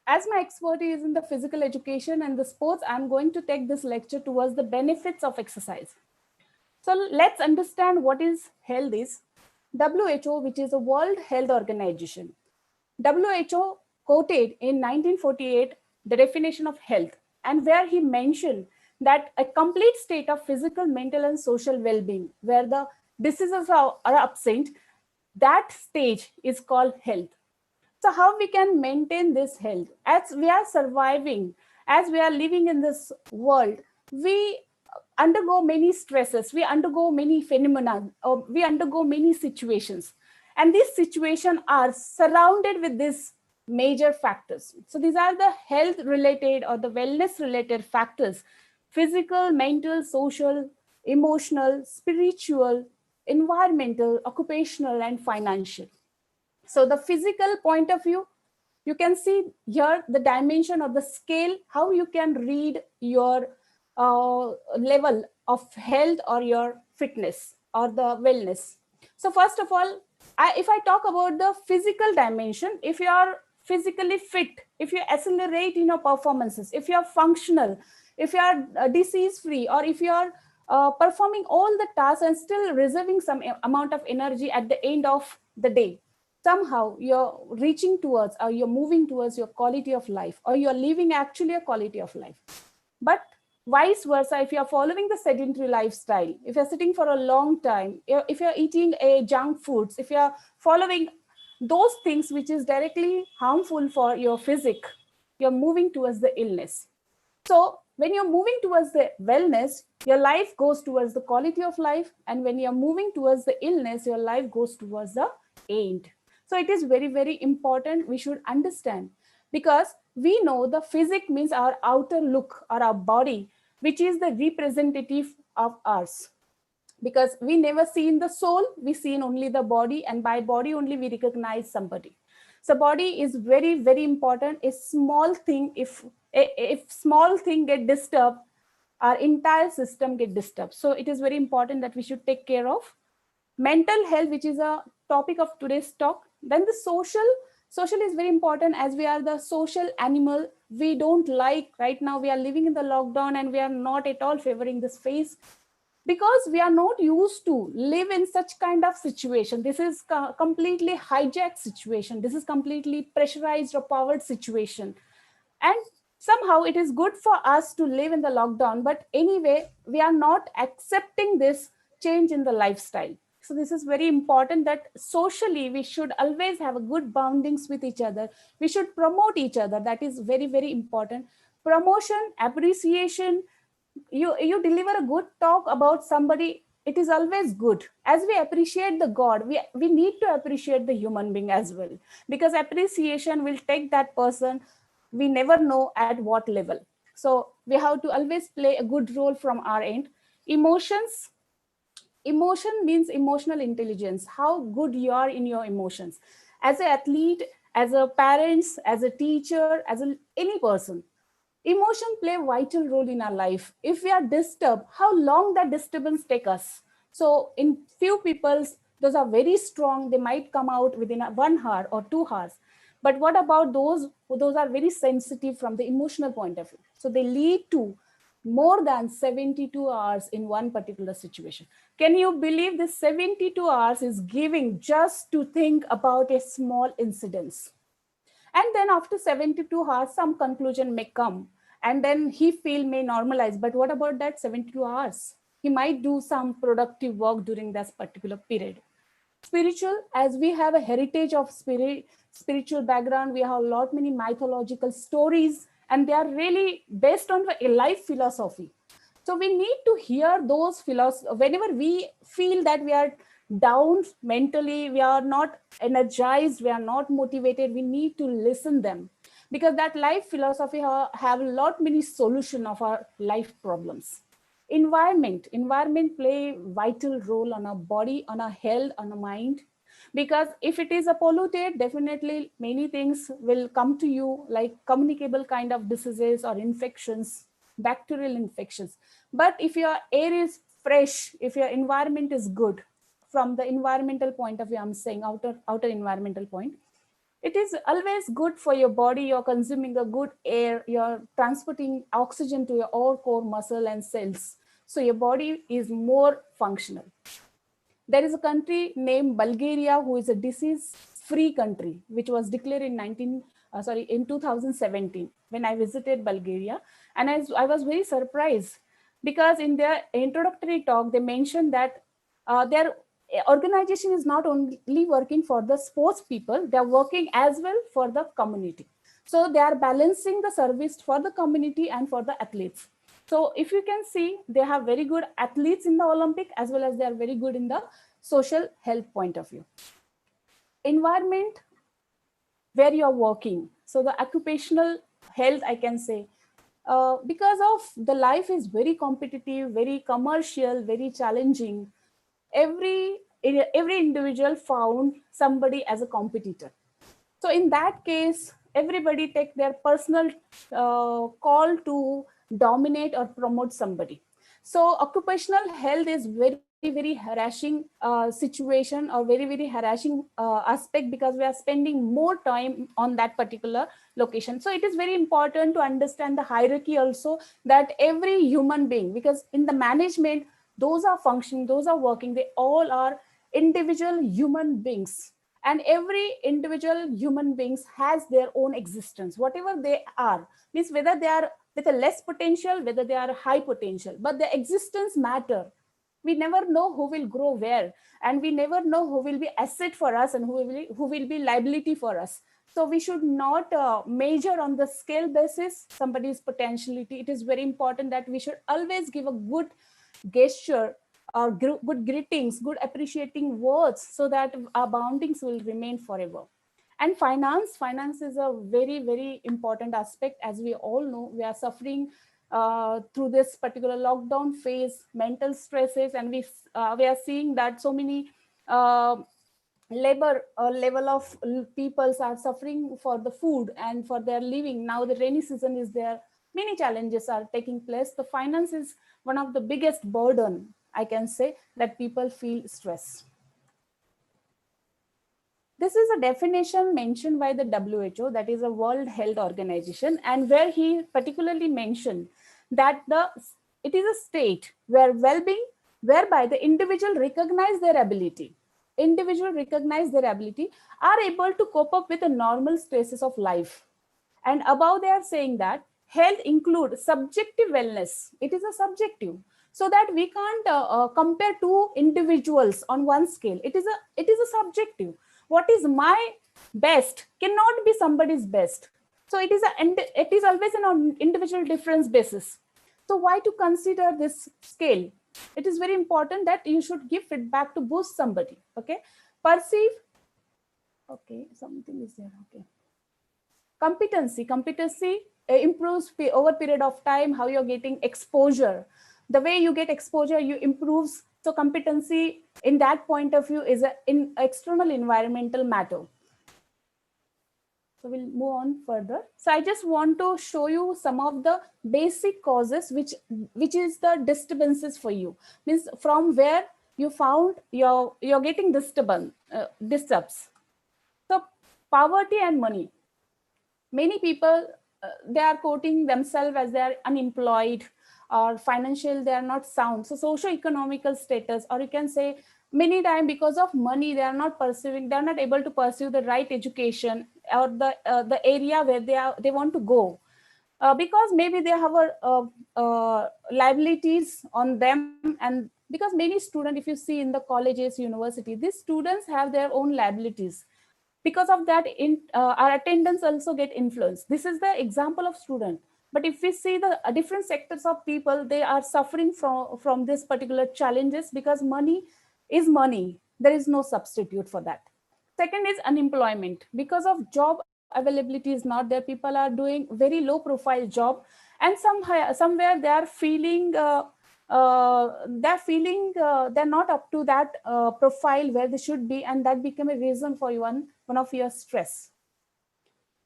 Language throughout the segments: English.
as my expertise is in the physical education and the sports, I'm going to take this lecture towards the benefits of exercise. So let's understand what is health is. WHO, which is the World Health Organization. WHO quoted in 1948 the definition of health, and where he mentioned that a complete state of physical, mental, and social well-being, where the diseases are absent, that stage is called health. So how we can maintain this health as we are surviving, as we are living in this world, we undergo many stresses, we undergo many phenomena, or we undergo many situations, and these situations are surrounded with these major factors. So these are the health related or the wellness related factors: physical, mental, social, emotional, spiritual, environmental, occupational, and financial. So the physical point of view, you can see here the dimension or the scale, how you can read your level of health or your fitness or the wellness. So first of all, if I talk about the physical dimension, if you are physically fit, if you accelerate in your performances, if you are functional, if you are disease free, or if you are performing all the tasks and still reserving some amount of energy at the end of the day, somehow you're reaching towards or you're moving towards your quality of life, or you're living actually a quality of life. But vice versa, if you're following the sedentary lifestyle, if you're sitting for a long time, if you're eating a junk foods, if you're following those things which is directly harmful for your physique, you're moving towards the illness. So when you're moving towards the wellness, your life goes towards the quality of life. And when you're moving towards the illness, your life goes towards the end. So it is very, very important. We should understand, because we know the physique means our outer look or our body, which is the representative of us. Because we never see in the soul, we see in only the body, and by body only we recognize somebody. So body is very, very important. A small thing, if small thing get disturbed, our entire system get disturbed. So it is very important that we should take care of mental health, which is a topic of today's talk. Then the social is very important, as we are the social animal. We don't like, right now we are living in the lockdown and we are not at all favoring this phase, because we are not used to live in such kind of situation. This is completely hijacked situation, this is completely pressurized or powered situation. And somehow it is good for us to live in the lockdown, but anyway we are not accepting this change in the lifestyle. So this is very important, that socially we should always have a good boundings with each other. We should promote each other. That is very, very important. Promotion, appreciation, you deliver a good talk about somebody, it is always good. As we appreciate the god, we need to appreciate the human being as well, because appreciation will take that person, we never know at what level. So we have to always play a good role from our end. Emotions, emotion means emotional intelligence, how good you are in your emotions. As an athlete, as a parents, as a teacher, as any person, emotion play a vital role in our life. If we are disturbed, how long that disturbance take us? So in few people's, those are very strong, they might come out within 1 hour or 2 hours. But what about those are very sensitive from the emotional point of view? So they lead to more than 72 hours in one particular situation. Can you believe this 72 hours is giving just to think about a small incident? And then after 72 hours, some conclusion may come, and then he feel may normalize. But what about that 72 hours? He might do some productive work during this particular period. Spiritual, as we have a heritage of spiritual background, we have a lot many mythological stories, and they are really based on a life philosophy. So we need to hear those philosophy whenever we feel that we are down mentally, we are not energized, we are not motivated, we need to listen them, because that life philosophy have a lot many solution of our life problems. Environment play vital role on our body, on our health, on our mind, because if it is a polluted, definitely many things will come to you, like communicable kind of diseases or infections, bacterial infections. But if your air is fresh, if your environment is good, from the environmental point of view, I'm saying outer environmental point, It is always good for your body. You're consuming a good air, you're transporting oxygen to your all core muscle and cells. So your body is more functional. There is a country named Bulgaria who is a disease-free country, which was declared in in 2017 when I visited Bulgaria, and I was very surprised because in their introductory talk they mentioned that their organization is not only working for the sports people, they are working as well for the community. So they are balancing the service for the community and for the athletes. So if you can see, they have very good athletes in the Olympic as well as they are very good in the social health point of view. Environment where you are working. So the occupational health, I can say, because of the life is very competitive, very commercial, very challenging. Every individual found somebody as a competitor. So in that case, everybody take their personal call to dominate or promote somebody. So occupational health is very harassing situation or very harassing aspect because we are spending more time on that particular location. So it is very important to understand the hierarchy also, that every human being, because in the management, those are functioning, those are working, they all are individual human beings, and every individual human beings has their own existence, whatever they are, means whether they are with a less potential, whether they are high potential, but their existence matter. We never know who will grow where, and we never know who will be asset for us and who will be liability for us. So we should not measure on the scale basis somebody's potentiality. It is very important that we should always give a good gesture or good greetings, good appreciating words, so that our boundings will remain forever. And finance is a very important aspect. As we all know, we are suffering through this particular lockdown phase, mental stresses, and we are seeing that so many labor level of peoples are suffering for the food and for their living. Now the rainy season is there, many challenges are taking place. The finance is one of the biggest burden, I can say, that people feel stress. This is a definition mentioned by the WHO, that is a World Health Organization, and where he particularly mentioned that it is a state where well-being, whereby the individual recognize their ability, are able to cope up with the normal stresses of life. And above they are saying that health include subjective wellness. It is a subjective, so that we can't compare two individuals on one scale. It is a subjective. What is my best cannot be somebody's best. So it is always an individual difference basis. So why to consider this scale? It is very important that you should give feedback to boost somebody. Okay, perceive. Okay, something is there. Okay, competency improves over period of time, how you're getting exposure. The way you get exposure, you improves. So competency in that point of view is in external environmental matter. So we'll move on further. So I just want to show you some of the basic causes which is the disturbances for you, means from where you found you're getting disturbs. So poverty and money. Many people, they are quoting themselves as they are unemployed or financial, they are not sound. So socio-economical status, or you can say many times because of money, they are not able to pursue the right education or the area where they want to go. Because maybe they have liabilities on them, and because many students, if you see in the colleges, university, these students have their own liabilities. Because of that, our attendance also get influenced. This is the example of student. But if we see the different sectors of people, they are suffering from this particular challenges, because money is money. There is no substitute for that. Second is unemployment. Because of job availability is not there, people are doing very low profile job, and somewhere they are feeling they're not up to that profile where they should be, and that become a reason for one of your stress.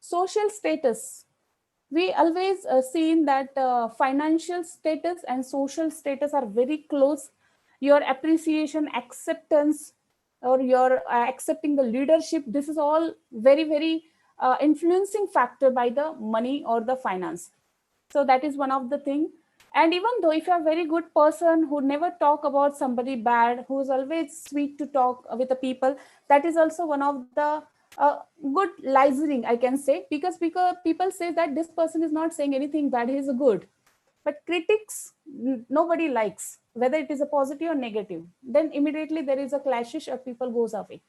Social status. We always seen that financial status and social status are very close. Your appreciation, acceptance, or you're accepting the leadership. This is all very, very influencing factor by the money or the finance. So that is one of the thing. And even though if you're a very good person who never talk about somebody bad, who is always sweet to talk with the people, that is also one of the good licensing, I can say, because people say that this person is not saying anything bad, he is good. But critics, nobody likes, whether it is a positive or negative. Then immediately there is a clashish or people goes away.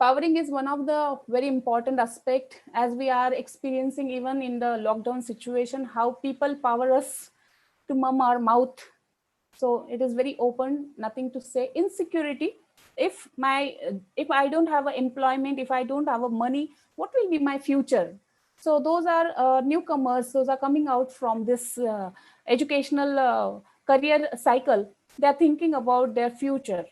Powering is one of the very important aspect, as we are experiencing even in the lockdown situation, how people power us to mum our mouth. So it is very open, nothing to say. Insecurity, if I don't have an employment, if I don't have a money, what will be my future? So those are newcomers, those are coming out from this educational career cycle. They are thinking about their future.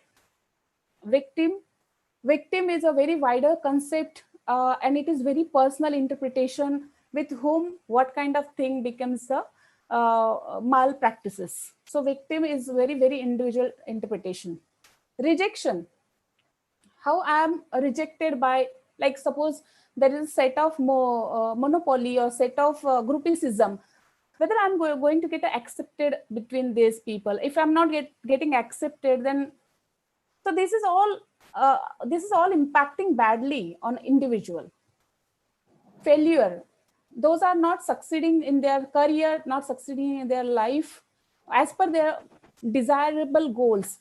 Victim is a very wider concept, and it is very personal interpretation with whom what kind of thing becomes the malpractices. So victim is very, very individual interpretation. Rejection, how I am rejected by, like suppose there is a set of monopoly or set of groupism, whether I'm going to get accepted between these people. If I'm not getting accepted, then so this is all impacting badly on individual. Failure, those are not succeeding in their career, not succeeding in their life as per their desirable goals.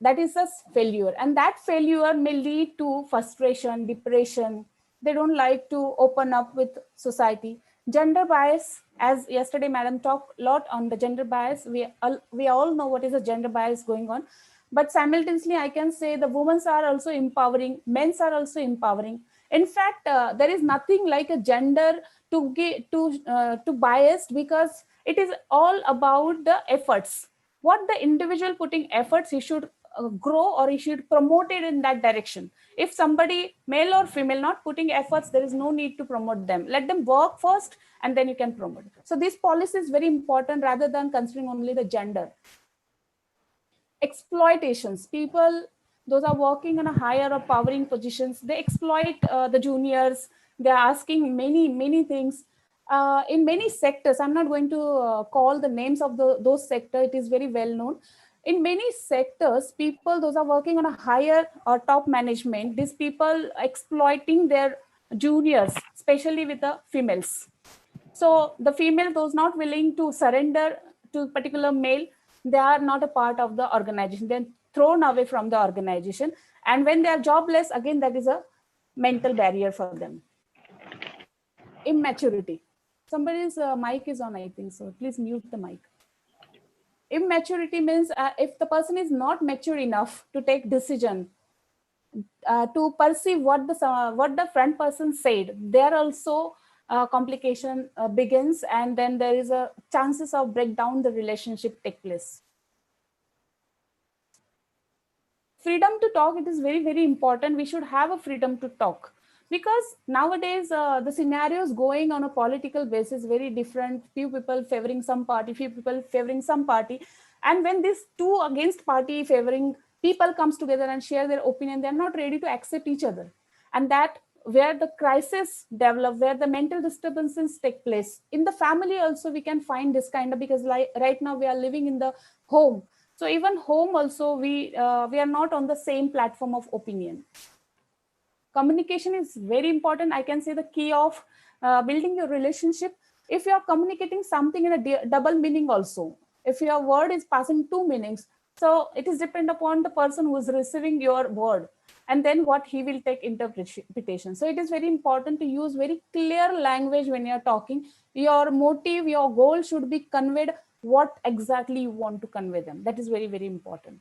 That is a failure, and that failure may lead to frustration, depression. They don't like to open up with society. Gender bias, as yesterday madam talked a lot on the gender bias, we all know what is a gender bias going on. But simultaneously I can say the women are also empowering, men are also empowering. In fact, there is nothing like a gender to biased, because it is all about the efforts. What the individual putting efforts, he should grow, or he should promote it in that direction. If somebody, male or female, not putting efforts, there is no need to promote them. Let them work first, and then you can promote. So this policy is very important rather than considering only the gender. Exploitations, people, those are working on a higher or powering positions, they exploit the juniors. They're asking many things in many sectors. I'm not going to call the names of those sectors, it is very well known. In many sectors, people, those are working on a higher or top management, these people exploiting their juniors, especially with the females. So the female, those not willing to surrender to particular male, they are not a part of the organization. They're thrown away from the organization. And when they are jobless, again, that is a mental barrier for them. Immaturity. Somebody's mic is on, I think. So please mute the mic. Immaturity means if the person is not mature enough to take decision, to perceive what the front person said, there also complication begins, and then there is a chances of breakdown the relationship take place. Freedom to talk, it is very, very important. We should have a freedom to talk, because nowadays the scenarios going on a political basis very different. Few people favoring some party, few people favoring some party, and when these two against party favoring people comes together and share their opinion, they're not ready to accept each other. And that where the crisis develop, where the mental disturbances take place. In the family also we can find this kind of, because like right now we are living in the home. So even home also we are not on the same platform of opinion. Communication is very important. I can say the key of building your relationship. If you are communicating something in a double meaning also, if your word is passing two meanings, so it is depend upon the person who is receiving your word, and then what he will take interpretation. So it is very important to use very clear language when you're talking. Your motive, your goal should be conveyed what exactly you want to convey them. That is very, very important.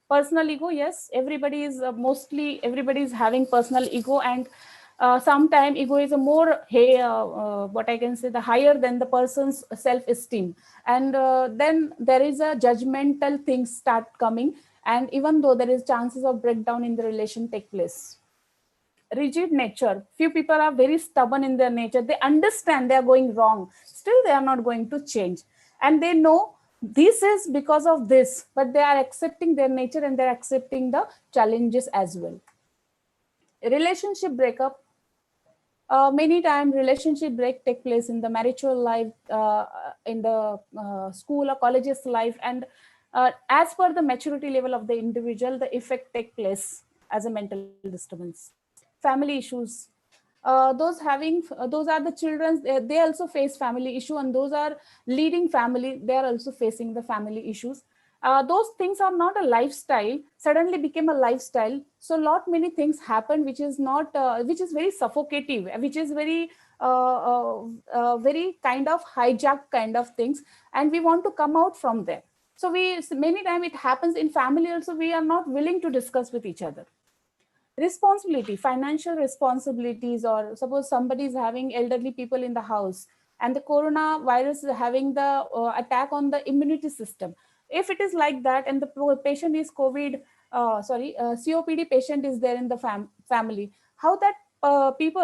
Personal ego, yes, everybody is mostly everybody is having personal ego, and sometimes ego is a more what I can say, the higher than the person's self-esteem, and then there is a judgmental things start coming, and even though there is chances of breakdown in the relation take place. Rigid nature, few people are very stubborn in their nature. They understand they are going wrong, still they are not going to change, and they know This is because of this, but they are accepting their nature and they're accepting the challenges as well. Relationship breakup. Many times relationship break take place in the marital life, in the school or colleges life, and as per the maturity level of the individual, the effect take place as a mental disturbance. Family issues. Those are the children, they also face family issue, and those are leading family, they are also facing the family issues. Those things are not a lifestyle, suddenly became a lifestyle. So lot many things happen which is not which is very suffocative, which is very kind of hijack kind of things, and we want to come out from there. So we, many time it happens in family also, we are not willing to discuss with each other. Responsibility, financial responsibilities, or suppose somebody is having elderly people in the house and the coronavirus is having the attack on the immunity system. If it is like that and the patient is COPD patient is there in the family, how that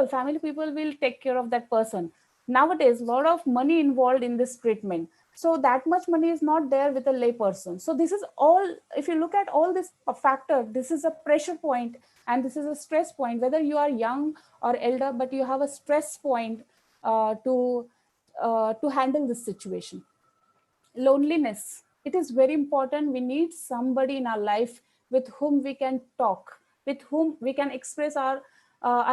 family people will take care of that person? Nowadays a lot of money involved in this treatment, so that much money is not there with a lay person. So this is all, if you look at all this factor, this is a pressure point and this is a stress point, whether you are young or elder, but you have a stress point to handle this situation. Loneliness, it is very important, we need somebody in our life with whom we can talk, with whom we can express our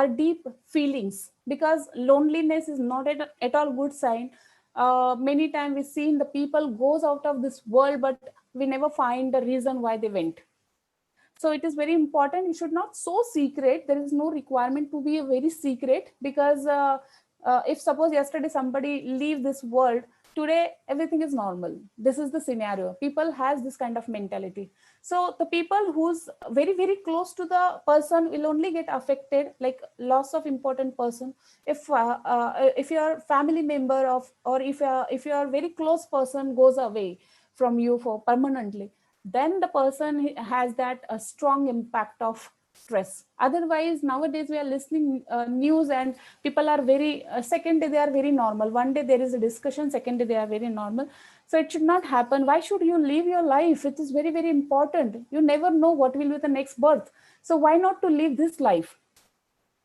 deep feelings, because loneliness is not at all good sign. Many times we see the people goes out of this world, but we never find the reason why they went. So it is very important, you should not so secret, there is no requirement to be a very secret, because if suppose yesterday somebody leave this world, today everything is normal. This is the scenario, people has this kind of mentality. So the people who's very very close to the person will only get affected, like loss of important person. If your family member of, or if your very close person goes away from you for permanently, then the person has that a strong impact of stress. Otherwise nowadays we are listening news, and people are very second day they are very normal, one day there is a discussion, second day they are very normal. So it should not happen. Why should you live your life? It is very very important, you never know what will be the next birth. So why not to live this life,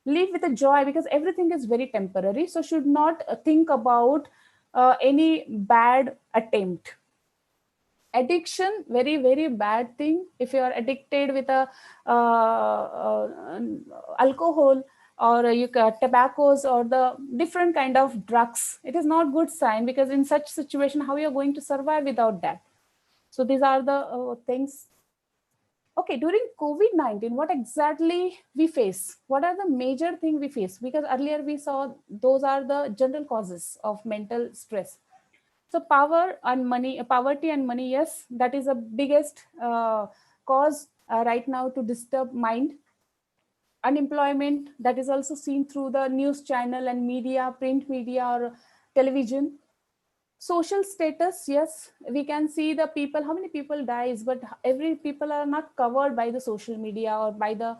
live with a joy, because everything is very temporary. So should not think about any bad attempt. Addiction, very very bad thing. If you are addicted with a alcohol, or you got tobaccos or the different kind of drugs, it is not good sign, because in such situation how you are going to survive without that? So these are the things. Okay, during COVID-19, what exactly we face? What are the major thing we face? Because earlier we saw those are the general causes of mental stress. So poverty and money, yes, that is the biggest cause right now to disturb mind. Unemployment, that is also seen through the news channel and media, print media or television. Social status, yes, we can see the people, how many people dies, but every people are not covered by the social media or by the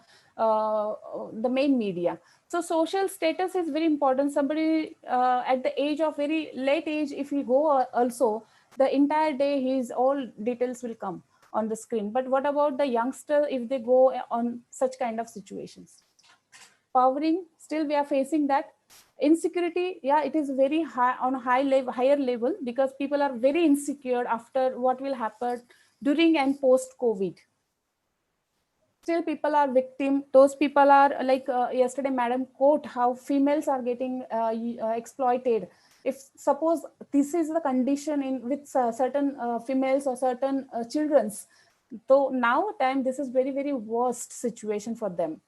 main media. So social status is very important. Somebody at the age of very late age, if we go also, the entire day his all details will come on the screen. But what about the youngster if they go on such kind of situations? Powering, still we are facing that. Insecurity, yeah, it is very high, on a higher level, because people are very insecure after what will happen during and post COVID. Still people are victim, those people are like yesterday madam quote how females are getting exploited. If suppose this is the condition in with certain females or certain children's, so now time this is very very worst situation for them.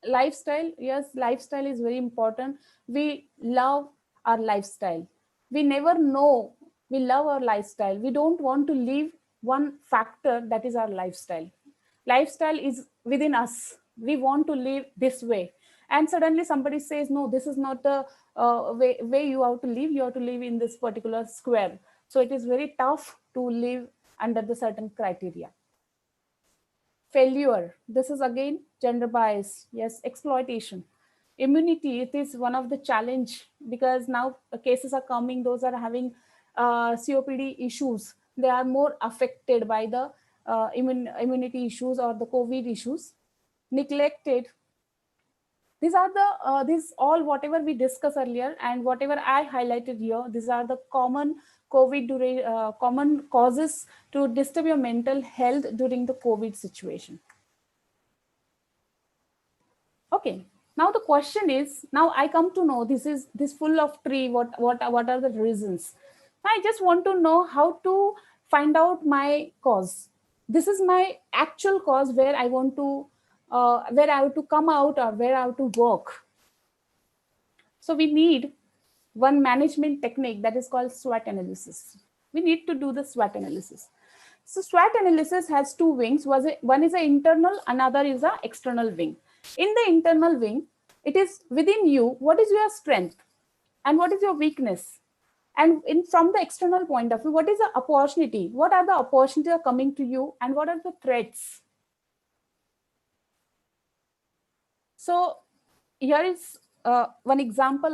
Lifestyle, yes, lifestyle is very important. We love our lifestyle, we never know, we love our lifestyle, we don't want to leave one factor, that is our lifestyle. Lifestyle is within us, we want to live this way, and suddenly somebody says no, this is not the way you have to live, you have to live in this particular square. So it is very tough to live under the certain criteria. Failure, this is again gender bias, yes. Exploitation. Immunity, it is one of the challenge, because now cases are coming, those are having COPD issues, they are more affected by the immunity issues or the COVID issues. Neglected. These are the these all whatever we discussed earlier and whatever I highlighted here. These are the common common causes to disturb your mental health during the COVID situation. Okay. Now the question is, now I come to know this full of tree. What are the reasons? I just want to know how to find out my cause. This is my actual cause where I want to where I have to come out or where I have to work. So we need one management technique that is called SWOT analysis. We need to do the SWOT analysis. So SWOT analysis has two wings. One is an internal, another is an external wing. In the internal wing, it is within you, what is your strength and what is your weakness? And from the external point of view, what is the opportunity? What are the opportunities are coming to you and what are the threats? So here is one example.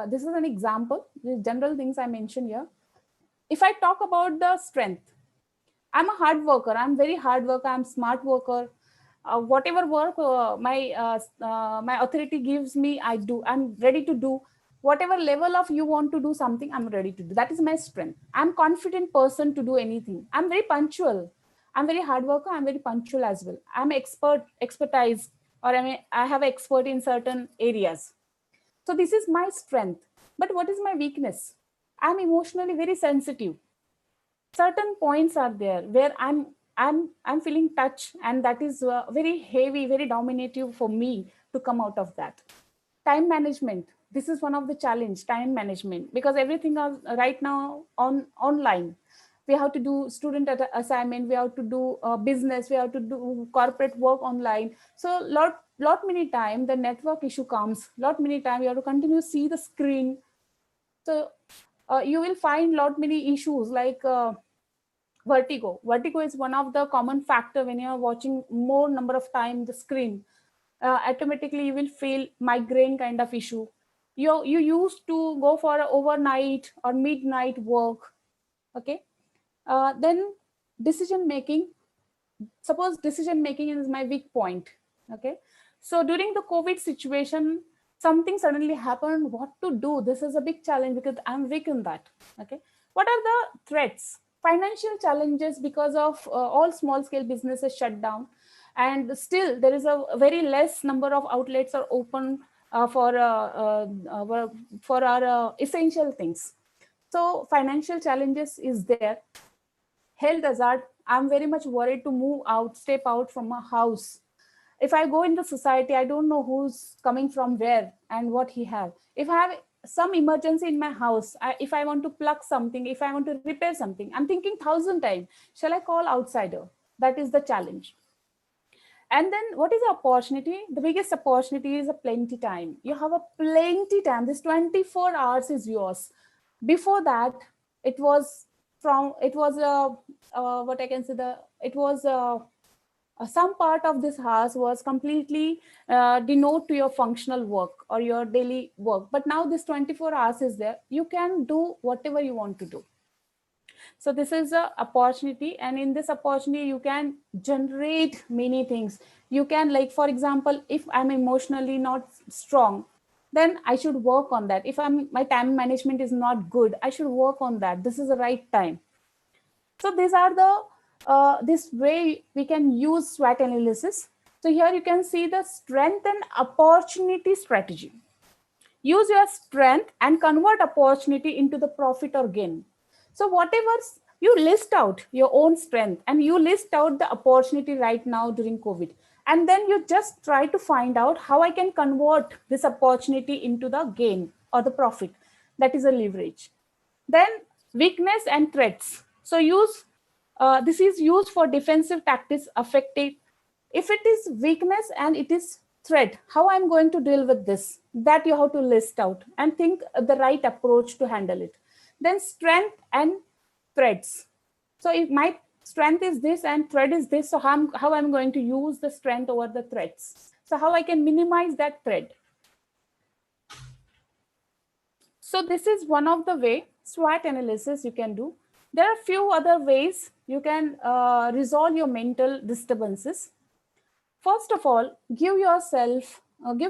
This is an example, the general things I mentioned here. If I talk about the strength, I'm a hard worker. I'm very hard worker. I'm smart worker. Whatever work my authority gives me, I do. I'm ready to do. Whatever level of you want to do something, I'm ready to do. That is my strength. I'm confident person to do anything. I'm very punctual. I'm very hard worker. I'm very punctual as well. I'm expertise, or I have expert in certain areas. So this is my strength. But what is my weakness? I'm emotionally very sensitive. Certain points are there where I'm feeling touch, and that is very heavy, very dominative for me to come out of that. Time management. This is one of the challenge, time management, because everything is right now online. We have to do student assignment, we have to do business, we have to do corporate work online. So lot many time the network issue comes, lot many time you have to continue see the screen. So you will find lot many issues like vertigo. Vertigo is one of the common factor when you are watching more number of time the screen. Automatically you will feel migraine kind of issue. You used to go for overnight or midnight work. Okay. Then decision making. Suppose decision making is my weak point. Okay. So during the COVID situation, something suddenly happened. What to do? This is a big challenge because I'm weak in that. Okay. What are the threats? Financial challenges because of all small scale businesses shut down, and still there is a very less number of outlets are open for our essential things. So financial challenges is there. Health hazard. I'm very much worried to move out, step out from a house. If I go into society, I don't know who's coming from where and what he have. If I have some emergency in my house, if I want to plug something, if I want to repair something, I'm thinking 1,000 times, shall I call outsider? That is the challenge. And then what is the opportunity? The biggest opportunity is a plenty time. You have a plenty time. This 24 hours is yours. Before that, it was what I can say, some part of this house was completely denote to your functional work or your daily work. But now this 24 hours is there. You can do whatever you want to do. So this is a opportunity, and in this opportunity you can generate many things. You can, like for example, if I'm emotionally not strong, then I should work on that. If my time management is not good, I should work on that. This is the right time. So these are the this way we can use SWOT analysis. So here you can see the strength and opportunity strategy. Use your strength and convert opportunity into the profit or gain. So whatever you list out your own strength and you list out the opportunity right now during COVID, and then you just try to find out how I can convert this opportunity into the gain or the profit. That is a leverage. Then weakness and threats. So this is used for defensive tactics affected. If it is weakness and it is threat, how I'm going to deal with this, that you have to list out and think the right approach to handle it. Then strength and threats. So if my strength is this and threat is this, so how I'm going to use the strength over the threats. So how I can minimize that threat. So this is one of the way SWOT analysis you can do. There are few other ways you can resolve your mental disturbances. First of all, give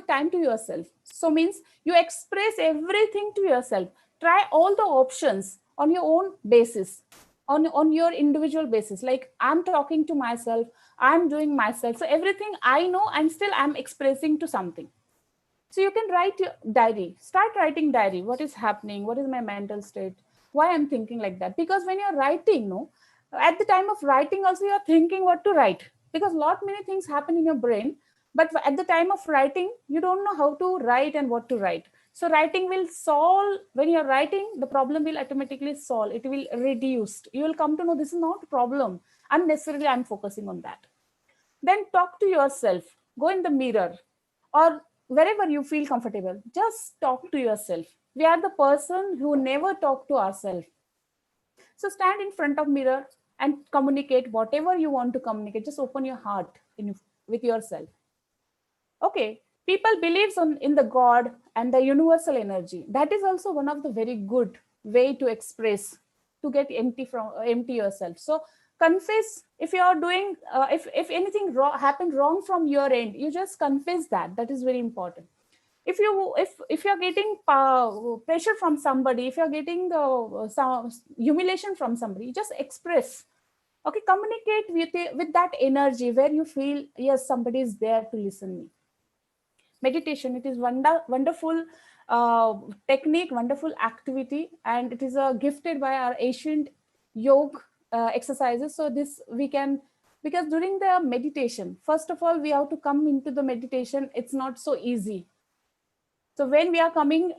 time to yourself. So means you express everything to yourself. Try all the options on your own basis, on your individual basis. Like I'm talking to myself, I'm doing myself. So everything I know, and still I'm expressing to something. So you can write your diary. Start writing diary. What is happening? What is my mental state? Why I'm thinking like that? Because when you're writing, no, at the time of writing also you're thinking what to write, because lot many things happen in your brain. But at the time of writing, you don't know how to write and what to write. So writing will solve, when you're writing, the problem will automatically solve. It will reduce. You will come to know this is not a problem. Unnecessarily, I'm focusing on that. Then talk to yourself. Go in the mirror or wherever you feel comfortable. Just talk to yourself. We are the person who never talk to ourselves. So stand in front of mirror and communicate whatever you want to communicate. Just open your heart with yourself. Okay, people believes in the God and the universal energy. That is also one of the very good way to express, to get empty yourself. So confess if you are doing if anything happened wrong from your end, you just confess that. That is very important. If you're getting pressure from somebody, if you're getting some humiliation from somebody, just express. Okay, communicate with that energy where you feel yes, somebody is there to listen me. Meditation, it is wonderful technique, wonderful activity, and it is gifted by our ancient yoga exercises. So this we can, because during the meditation, first of all we have to come into the meditation. It's not so easy. So when we are coming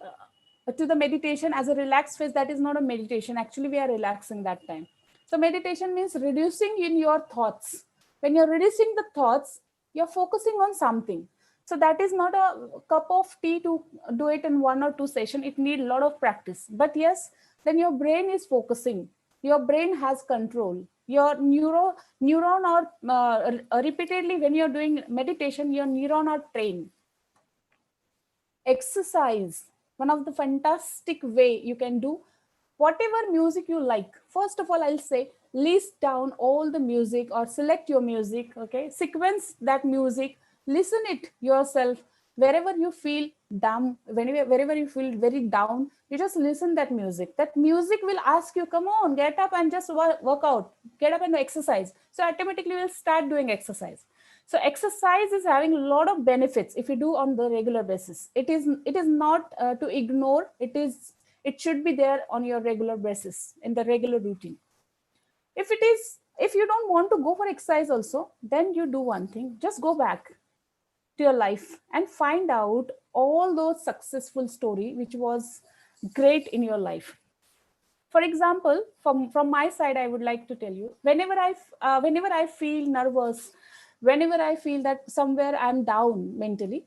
to the meditation as a relaxed phase, that is not a meditation. Actually, we are relaxing that time. So meditation means reducing in your thoughts. When you're reducing the thoughts, you're focusing on something. So that is not a cup of tea to do it in 1 or 2 sessions. It needs a lot of practice. But yes, then your brain is focusing. Your brain has control. Your neuron are repeatedly, when you're doing meditation, your neuron are trained. Exercise, one of the fantastic way you can do. Whatever music you like, first of all I'll say list down all the music or select your music. Okay, sequence that music, listen it yourself. Wherever you feel dumb, wherever you feel very down, you just listen that music. That music will ask you, come on, get up and just work out, get up and exercise. So automatically you'll start doing exercise. So exercise is having a lot of benefits if you do on the regular basis. It is not to ignore. It should be there on your regular basis in the regular routine. If you don't want to go for exercise also, then you do one thing. Just go back to your life and find out all those successful story which was great in your life. For example, from my side, I would like to tell you, whenever I feel nervous, whenever I feel that somewhere I'm down mentally,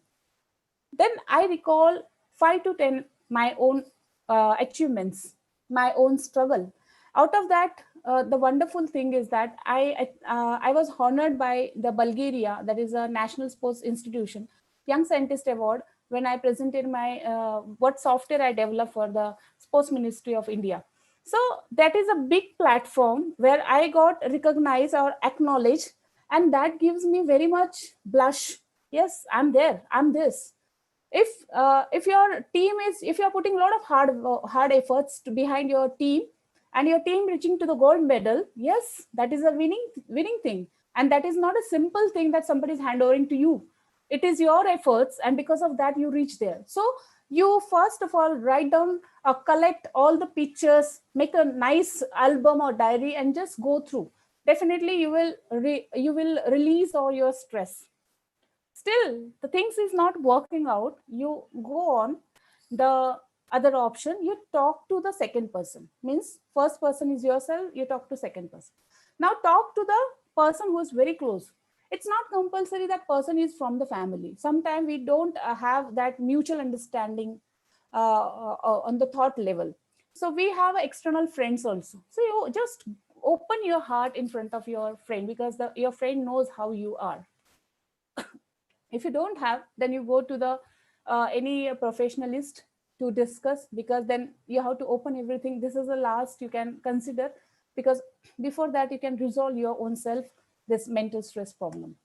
then I recall 5 to 10 my own achievements, my own struggle. Out of that, the wonderful thing is that I was honored by the Bulgaria, that is a national sports institution, Young Scientist Award, when I presented my what software I developed for the Sports Ministry of India. So that is a big platform where I got recognized or acknowledged, and that gives me very much blush. Yes, I'm there. I'm this. If your team is, if you're putting a lot of hard efforts behind your team, and your team reaching to the gold medal, yes, that is a winning thing. And that is not a simple thing that somebody is handovering to you. It is your efforts, and because of that you reach there. So you first of all write down, collect all the pictures, make a nice album or diary, and just go through. Definitely you will release all your stress. Still the things is not working out, you go on the other option. You talk to the second person. Means first person is yourself, you talk to second person. Now talk to the person who is very close. It's not compulsory that person is from the family. Sometimes we don't have that mutual understanding on the thought level. So we have external friends also. So you just open your heart in front of your friend, because your friend knows how you are. If you don't have, then you go to the any professionalist, to discuss, because then you have to open everything. This is the last you can consider, because before that you can resolve your own self this mental stress problem.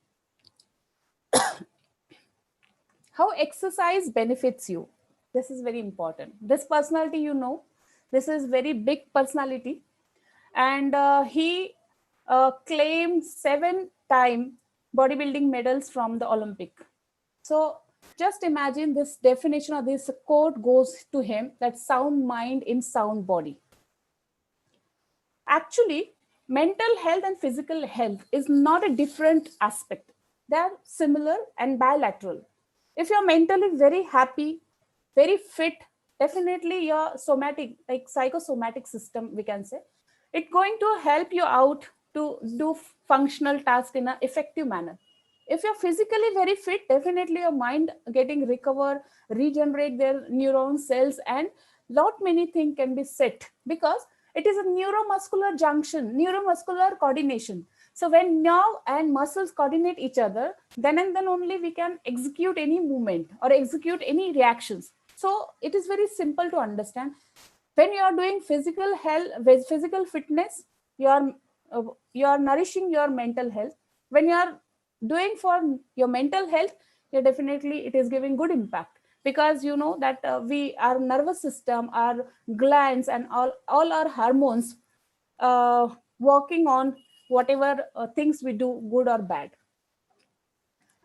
How exercise benefits you. This is very important. This personality, this is very big personality, and he claimed 7-time bodybuilding medals from the Olympic. So just imagine this definition of this quote goes to him, that sound mind in sound body. Actually, mental health and physical health is not a different aspect. They are similar and bilateral. If you're mentally very happy, very fit, definitely your somatic, like psychosomatic system, we can say, it's going to help you out to do functional tasks in an effective manner. If you're physically very fit, definitely your mind getting recover, regenerate their neuron cells, and lot many things can be set, because it is a neuromuscular junction, neuromuscular coordination. So when nerve and muscles coordinate each other, then and then only we can execute any movement or execute any reactions. So it is very simple to understand. When you are doing physical health, with physical fitness, you are nourishing your mental health. When you are doing for your mental health, you definitely it is giving good impact, because you know that we our nervous system, our glands, and all our hormones working on whatever things we do, good or bad.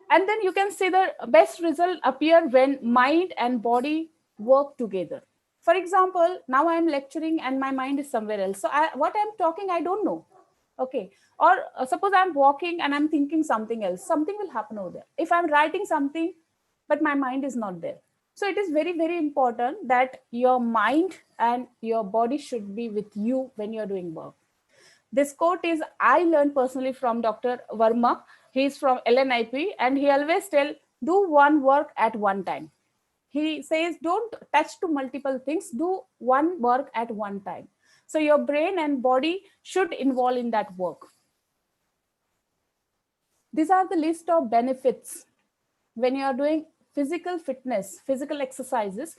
And then you can see the best result appear when mind and body work together. For example, now I'm lecturing and my mind is somewhere else, so what I'm talking I don't know. Okay. Or suppose I'm walking and I'm thinking something else, something will happen over there. If I'm writing something but my mind is not there, so it is very very important that your mind and your body should be with you when you're doing work. This quote is I learned personally from Dr. Verma. He's from LNIP, and he always tell, do one work at one time. He says, don't touch to multiple things, do one work at one time. So your brain and body should involve in that work. These are the list of benefits when you are doing physical fitness, physical exercises.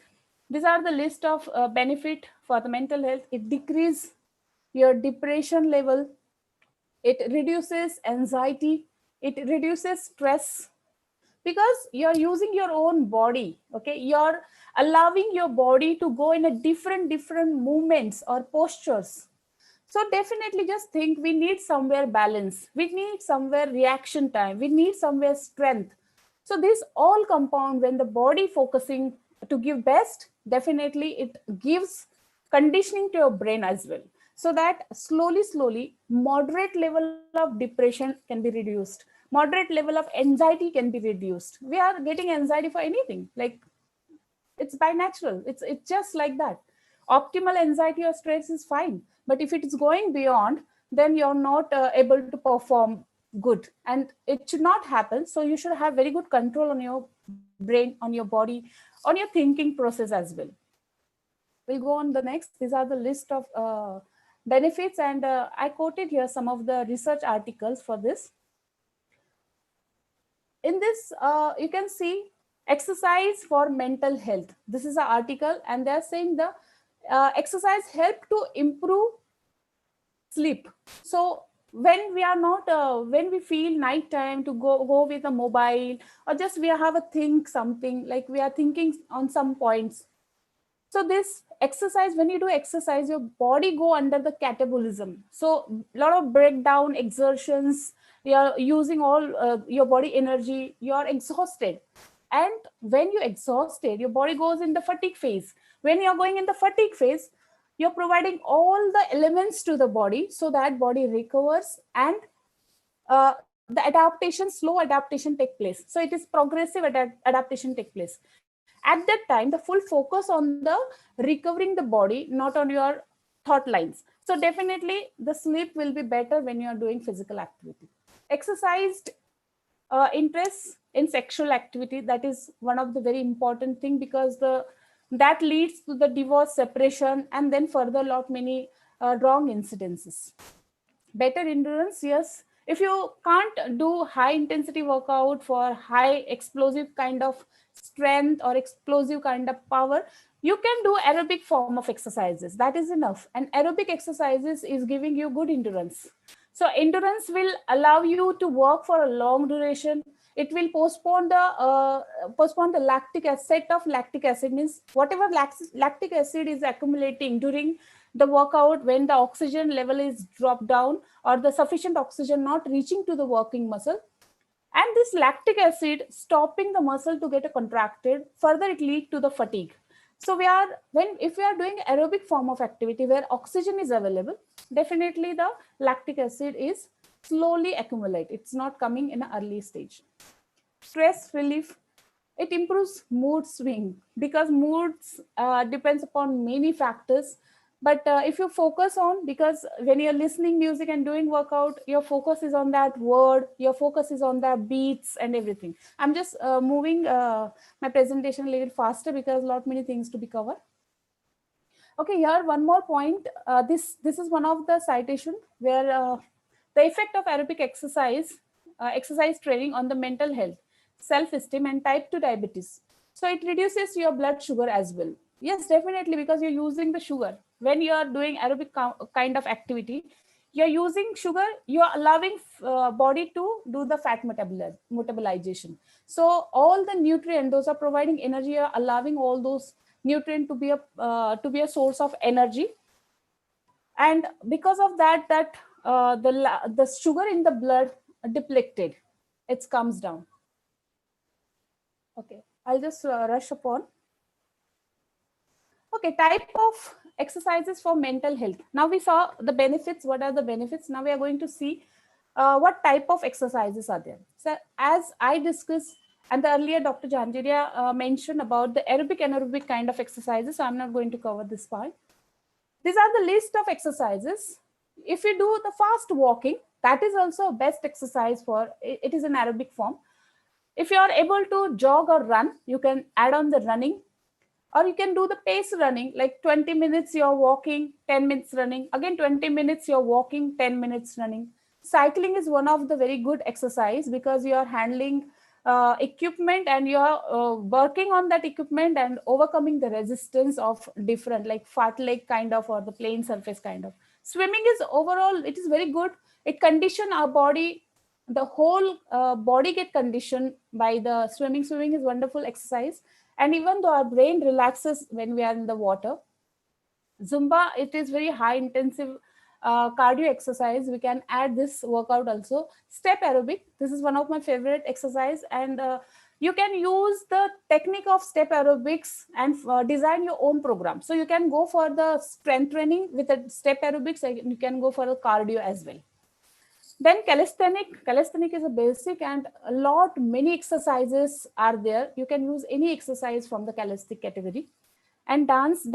These are the list of benefit for the mental health. It decreases your depression level, it reduces anxiety, it reduces stress, because you're using your own body. Okay, you're allowing your body to go in a different movements or postures. So definitely just think, we need somewhere balance, we need somewhere reaction time, we need somewhere strength. So this all compound when the body focusing to give best, definitely it gives conditioning to your brain as well, so that slowly moderate level of depression can be reduced, moderate level of anxiety can be reduced. We are getting anxiety for anything, like it's by natural, it's just like that. Optimal anxiety or stress is fine, but if it is going beyond, then you're not able to perform good, and it should not happen. So you should have very good control on your brain, on your body, on your thinking process as well. We'll go on the next. These are the list of benefits, and I quoted here some of the research articles for this. In this, you can see exercise for mental health. This is an article, and they're saying the exercise help to improve sleep. So when we are not, when we feel nighttime to go with a mobile, or just we have a think something, like we are thinking on some points. So this exercise, when you do exercise, your body go under the catabolism. So a lot of breakdown, exertions, you're using all your body energy, you're exhausted. And when you're exhausted, your body goes in the fatigue phase. When you're going in the fatigue phase, you're providing all the elements to the body so that body recovers, and the adaptation, slow adaptation take place. So it is progressive adaptation take place. At that time, the full focus on the recovering the body, not on your thought lines. So definitely the sleep will be better when you are doing physical activity. Exercised interest in sexual activity, that is one of the very important thing, because that leads to the divorce, separation, and then further lot many wrong incidences. Better endurance, yes. If you can't do high intensity workout for high explosive kind of strength or explosive kind of power, you can do aerobic form of exercises. That is enough. And aerobic exercises is giving you good endurance. So endurance will allow you to work for a long duration. It will postpone the lactic acid. Set of lactic acid means whatever lactic acid is accumulating during the workout, when the oxygen level is dropped down or the sufficient oxygen not reaching to the working muscle, and this lactic acid stopping the muscle to get contracted, further it leads to the fatigue. So if we are doing aerobic form of activity where oxygen is available, definitely the lactic acid is slowly accumulate. It's not coming in an early stage. Stress relief, it improves mood swing because moods depends upon many factors. But if you focus on, because when you're listening music and doing workout, your focus is on that word, your focus is on the beats and everything. I'm just moving my presentation a little faster because a lot many things to be covered. Okay, here one more point. This is one of the citation where the effect of aerobic exercise training on the mental health, self-esteem, and type 2 diabetes. So it reduces your blood sugar as well. Yes, definitely, because you're using the sugar. When you are doing aerobic kind of activity, you're using sugar, you're allowing body to do the fat metabolization. So all the nutrients, those are providing energy, are allowing all those nutrient to be a source of energy. And because of that the sugar in the blood depleted, it comes down. Okay, I'll just rush upon. Okay, type of exercises for mental health. Now we saw the benefits. What are the benefits? Now we are going to see what type of exercises are there. So as I discussed, and the earlier Dr. Janjiria mentioned about the aerobic anaerobic kind of exercises, so I'm not going to cover this part. These are the list of exercises. If you do the fast walking, that is also a best exercise for, it is an aerobic form. If you are able to jog or run, you can add on the running, or you can do the pace running, like 20 minutes you're walking, 10 minutes running, again 20 minutes you're walking, 10 minutes running. Cycling is one of the very good exercise because you are handling equipment and you are working on that equipment and overcoming the resistance of different, like fartlek kind of or the plain surface kind of. Swimming is overall, it is very good. It condition our body, the whole body get conditioned by the swimming. Swimming is wonderful exercise. And even though our brain relaxes when we are in the water. Zumba, it is very high intensive cardio exercise. We can add this workout also. Step aerobic, this is one of my favorite exercise. And you can use the technique of step aerobics and design your own program. So you can go for the strength training with a step aerobics, and you can go for the cardio as well. Then calisthenic is a basic, and many exercises are there. You can use any exercise from the calisthenic category. And dance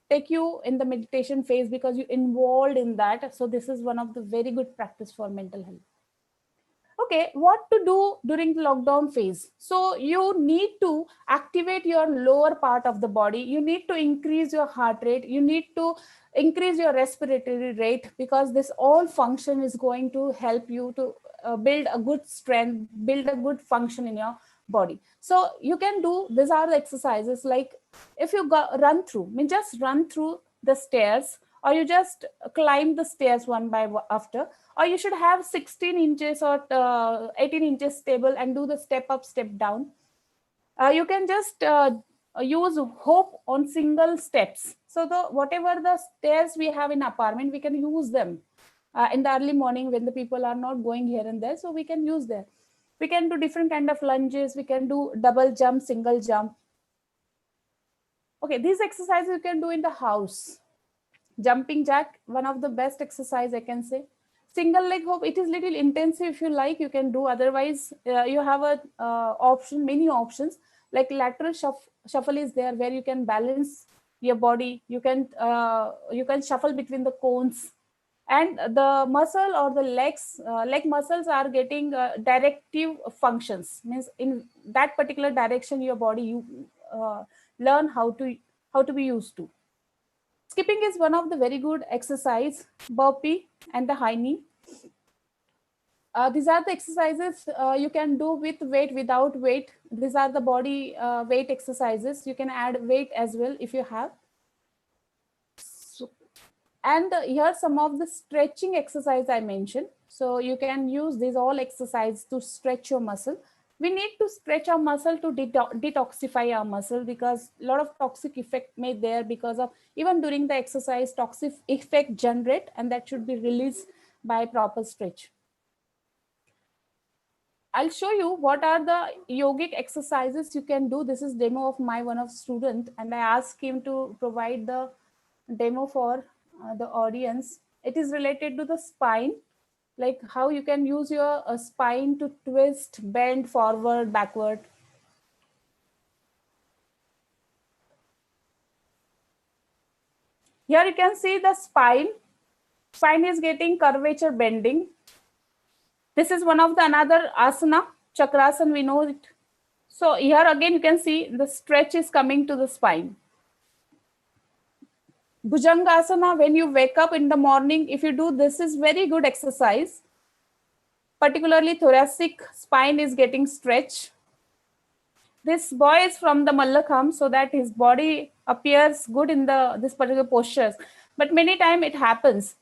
take you in the meditation phase because you involved in that. So this is one of the very good practice for mental health. Okay, what to do during the lockdown phase? So you need to activate your lower part of the body. You need to increase your heart rate. You need to increase your respiratory rate, because this all function is going to help you to build a good strength, build a good function in your body. So you can do, these are the exercises, like if you run through, just run through the stairs, or you just climb the stairs one by after, or you should have 16 inches or 18 inches table and do the step up, step down. You can just use hope on single steps. So whatever the stairs we have in apartment, we can use them in the early morning when the people are not going here and there. So we can use them. We can do different kind of lunges. We can do double jump, single jump. Okay, these exercises you can do in the house. Jumping jack, one of the best exercise I can say. Single leg hop, it is little intensive. If you like, you can do. Otherwise, you have a many options, like lateral shuffle is there, where you can balance your body. You can shuffle between the cones, and the muscle or the leg muscles are getting directive functions. Means in that particular direction, your body you learn how to be used to. Skipping is one of the very good exercise, burpee and the high knee. These are the exercises you can do with weight, without weight. These are the body weight exercises. You can add weight as well if you have. So, and here are some of the stretching exercise I mentioned. So you can use these all exercise to stretch your muscle. We need to stretch our muscle to detoxify our muscle, because a lot of toxic effect may there because of, even during the exercise, toxic effect generate, and that should be released by proper stretch. I'll show you what are the yogic exercises you can do. This is demo of my one of student, and I asked him to provide the demo for the audience. It is related to the spine, like how you can use your spine to twist, bend forward, backward. Here you can see the spine. Spine is getting curvature, bending. This is one of the another asana, chakrasana, we know it. So here again, you can see the stretch is coming to the spine. Bhujangasana, when you wake up in the morning, if you do this, is very good exercise. Particularly thoracic spine is getting stretched. This boy is from the Mallakham, so that his body appears good in this particular postures. But many times it happens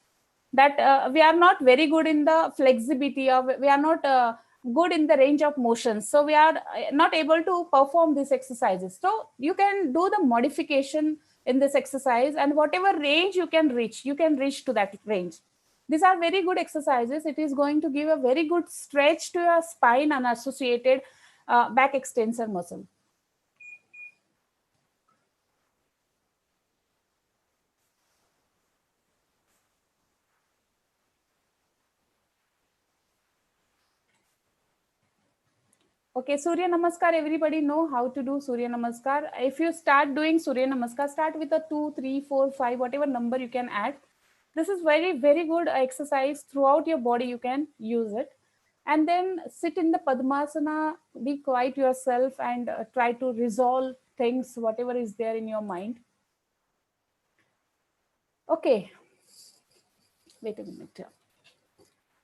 that we are not very good in the flexibility, or we are not good in the range of motion. So we are not able to perform these exercises. So you can do the modification in this exercise, and whatever range you can reach to that range. These are very good exercises. It is going to give a very good stretch to your spine and associated back extensor muscle. Okay, Surya Namaskar, everybody know how to do Surya Namaskar. If you start doing Surya Namaskar, start with a 2, 3, 4, 5, whatever number you can add. This is very, very good exercise throughout your body. You can use it. And then sit in the Padmasana, be quiet yourself, and try to resolve things, whatever is there in your mind. Okay, wait a minute.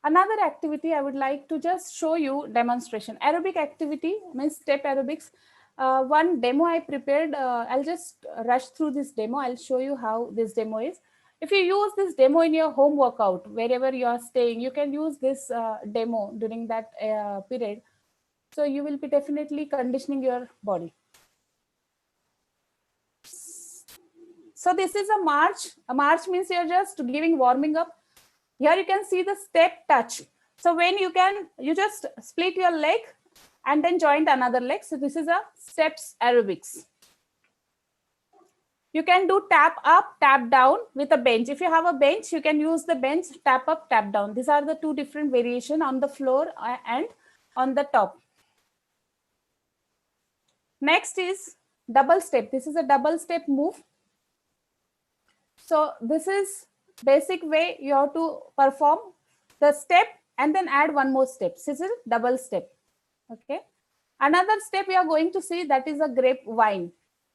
Another activity I would like to just show you demonstration. Aerobic activity means step aerobics. One demo I prepared. I'll just rush through this demo. I'll show you how this demo is. If you use this demo in your home workout, wherever you are staying, you can use this demo during that period. So you will be definitely conditioning your body. So this is a march. A march means you're just giving warming up. Here you can see the step touch. So when you just split your leg and then join another leg. So this is a steps aerobics. You can do tap up, tap down with a bench. If you have a bench, you can use the bench, tap up, tap down. These are the two different variations on the floor and on the top. Next is double step. This is a double step move. So this is basic way you have to perform the step and then add one more step. This is a double step. Okay. Another step we are going to see, that is a grapevine.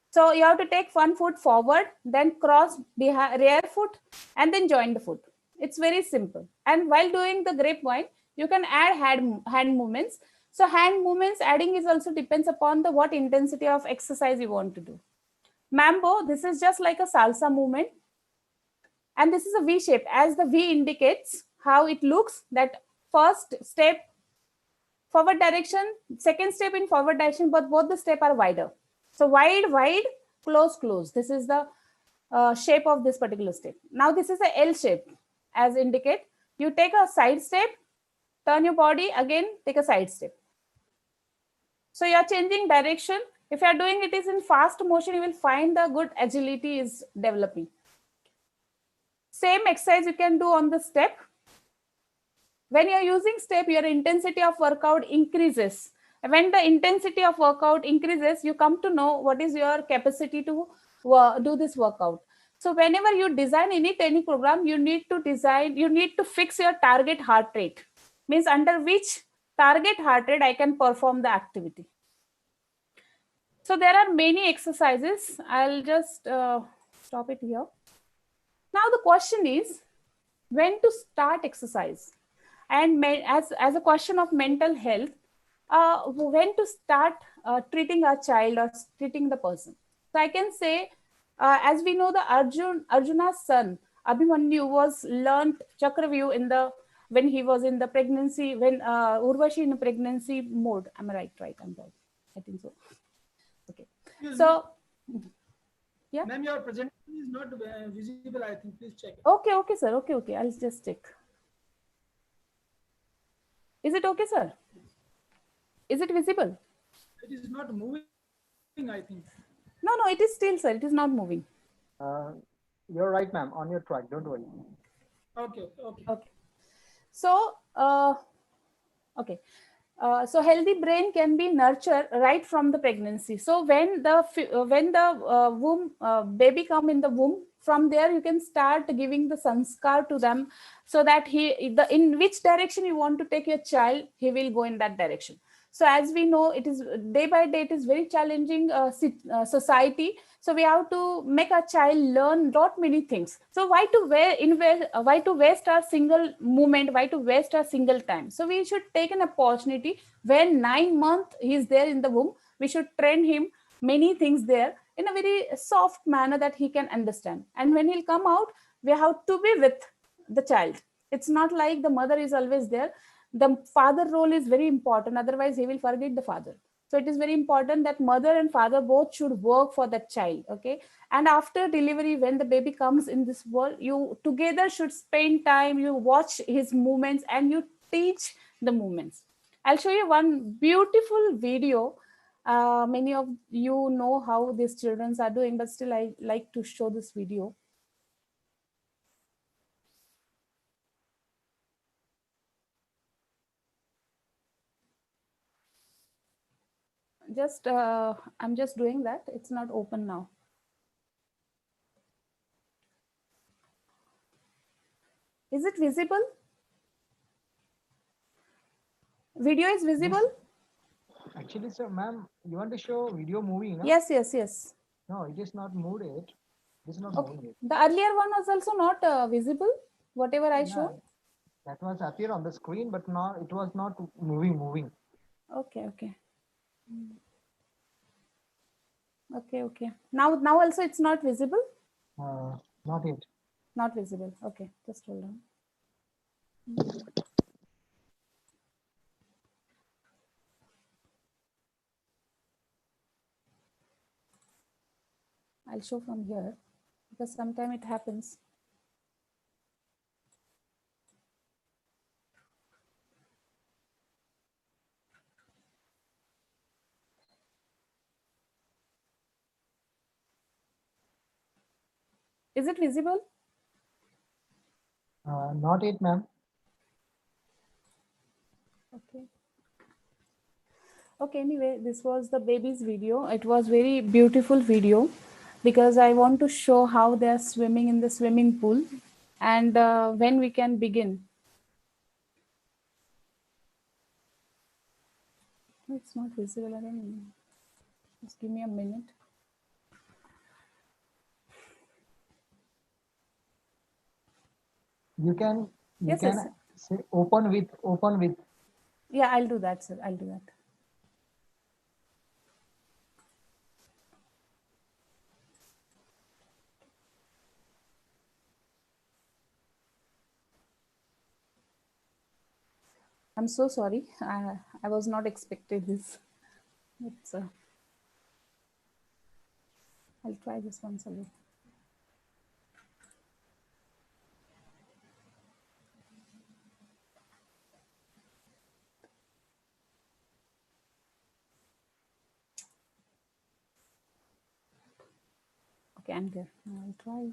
So you have to take one foot forward, then cross behind rear foot, and then join the foot. It's very simple. And while doing the grapevine, you can add hand movements. So hand movements adding is also depends upon the what intensity of exercise you want to do. Mambo, this is just like a salsa movement. And this is a V shape. As the V indicates how it looks, that first step forward direction, second step in forward direction, but both the step are wider. So wide, wide, close, close. This is the shape of this particular step. Now this is a L shape as indicate. You take a side step, turn your body, again take a side step. So you are changing direction. If you are doing it is in fast motion, you will find the good agility is developing. Same exercise you can do on the step. When you are using step, your intensity of workout increases. When the intensity of workout increases, you come to know what is your capacity to do this workout. So whenever you design any training program, you need to fix your target heart rate. Means under which target heart rate I can perform the activity. So there are many exercises. I'll just stop it here. Now the question is, when to start exercise? And as a question of mental health, when to start treating a child or treating the person. So I can say, as we know, the Arjuna's son Abhimanyu was learnt Chakravyuh when he was in the pregnancy, when Urvashi in pregnancy mode. Am I right? Right, I'm right. I think so. Okay. So, yeah. Ma'am, your presentation is not visible. I think please check it. Okay, sir. Okay. I'll just check. Is it okay, sir? Is it visible? It is not moving, I think. No, it is still, sir. It is not moving. You're right, ma'am. On your track. Don't worry. Okay. So, okay. So healthy brain can be nurtured right from the pregnancy. So when the womb baby come in the womb, from there you can start giving the sanskar to them, so that in which direction you want to take your child, he will go in that direction. So as we know, it is day by day, it is very challenging society. So we have to make our child learn lot many things. So why to waste our single moment? Why to waste our single time? So we should take an opportunity when 9 months he is there in the womb. We should train him many things there in a very soft manner that he can understand. And when he'll come out, we have to be with the child. It's not like the mother is always there. The father role is very important, otherwise he will forget the father. So it is very important that mother and father both should work for that child. Okay. And after delivery, when the baby comes in this world, you together should spend time, you watch his movements and you teach the movements. I'll show you one beautiful video. Many of you know how these children are doing, but still I like to show this video. I'm just doing that. It's not open now. Is it visible? Video is visible? Actually, sir, ma'am, you want to show video movie, no? Yes. No, it is not moved it. It is not Okay. moving it. The earlier one was also not visible, whatever I showed. That was appear on the screen, but now it was not moving. Okay. Okay. Now also it's not visible? Not yet. Not visible. Okay, just hold on. I'll show from here because sometimes it happens. Is it visible? Not yet, ma'am. Okay, anyway, this was the baby's video. It was very beautiful video because I want to show how they are swimming in the swimming pool and when we can begin. It's not visible again. Just give me a minute. You can Yes. say open with. Yeah, I'll do that, sir. I'll do that. I'm so sorry. I was not expecting this. I'll try this once again. Okay, I'm there. I'll try.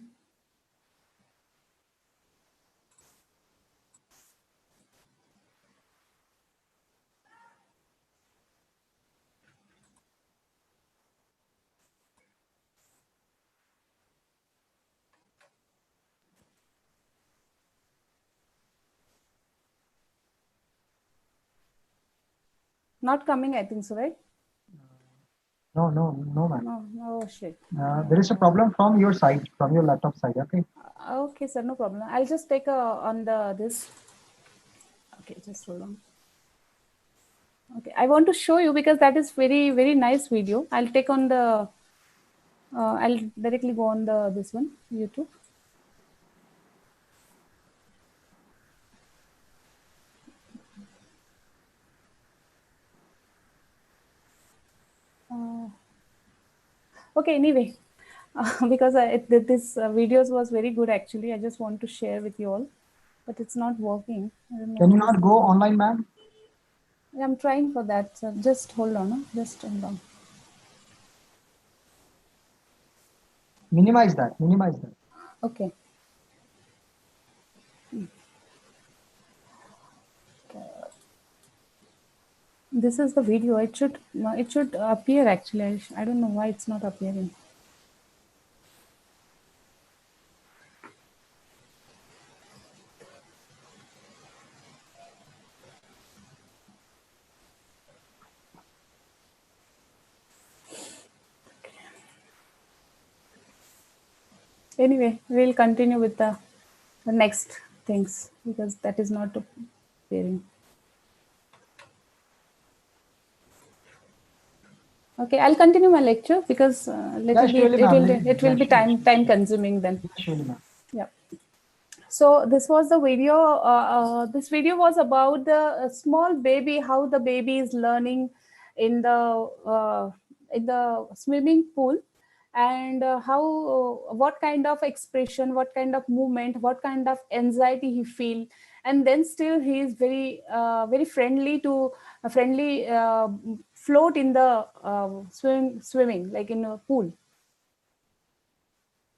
Not coming, I think so, right? No, ma'am. No, shit. There is a problem from your side, from your laptop side. Okay. Okay, sir, no problem. I'll just take on this. Okay, just hold on. Okay, I want to show you because that is very, very nice video. I'll take on the, I'll directly go on the this one, YouTube. Okay, anyway, because this videos was very good actually. I just want to share with you all, but it's not working. I don't know Can you what is not go online, ma'am? I'm trying for that. So just hold on. Just hold on. Minimize that. Minimize that. Okay. This is the video. It should appear actually. I don't know why it's not appearing. Anyway, we'll continue with the next things because that is not appearing. Okay, I'll continue my lecture because surely, ma'am. it will be time consuming then. Surely, ma'am. Yeah. So this was the video. This video was about the small baby, how the baby is learning in the swimming pool, and how what kind of expression, what kind of movement, what kind of anxiety he feel, and then still he is very friendly to float in the swimming like in a pool.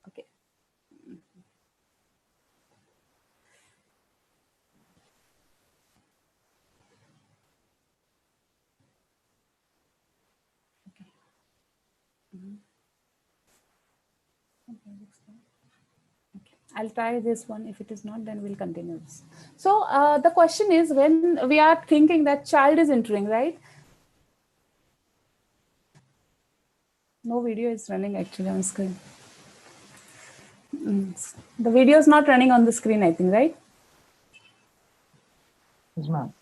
Okay. I'll try this one. If it is not, then we'll continue this. So the question is, when we are thinking that child is entering, right? No video is running actually on screen. The video is not running on the screen, I think, right? Yes, ma'am.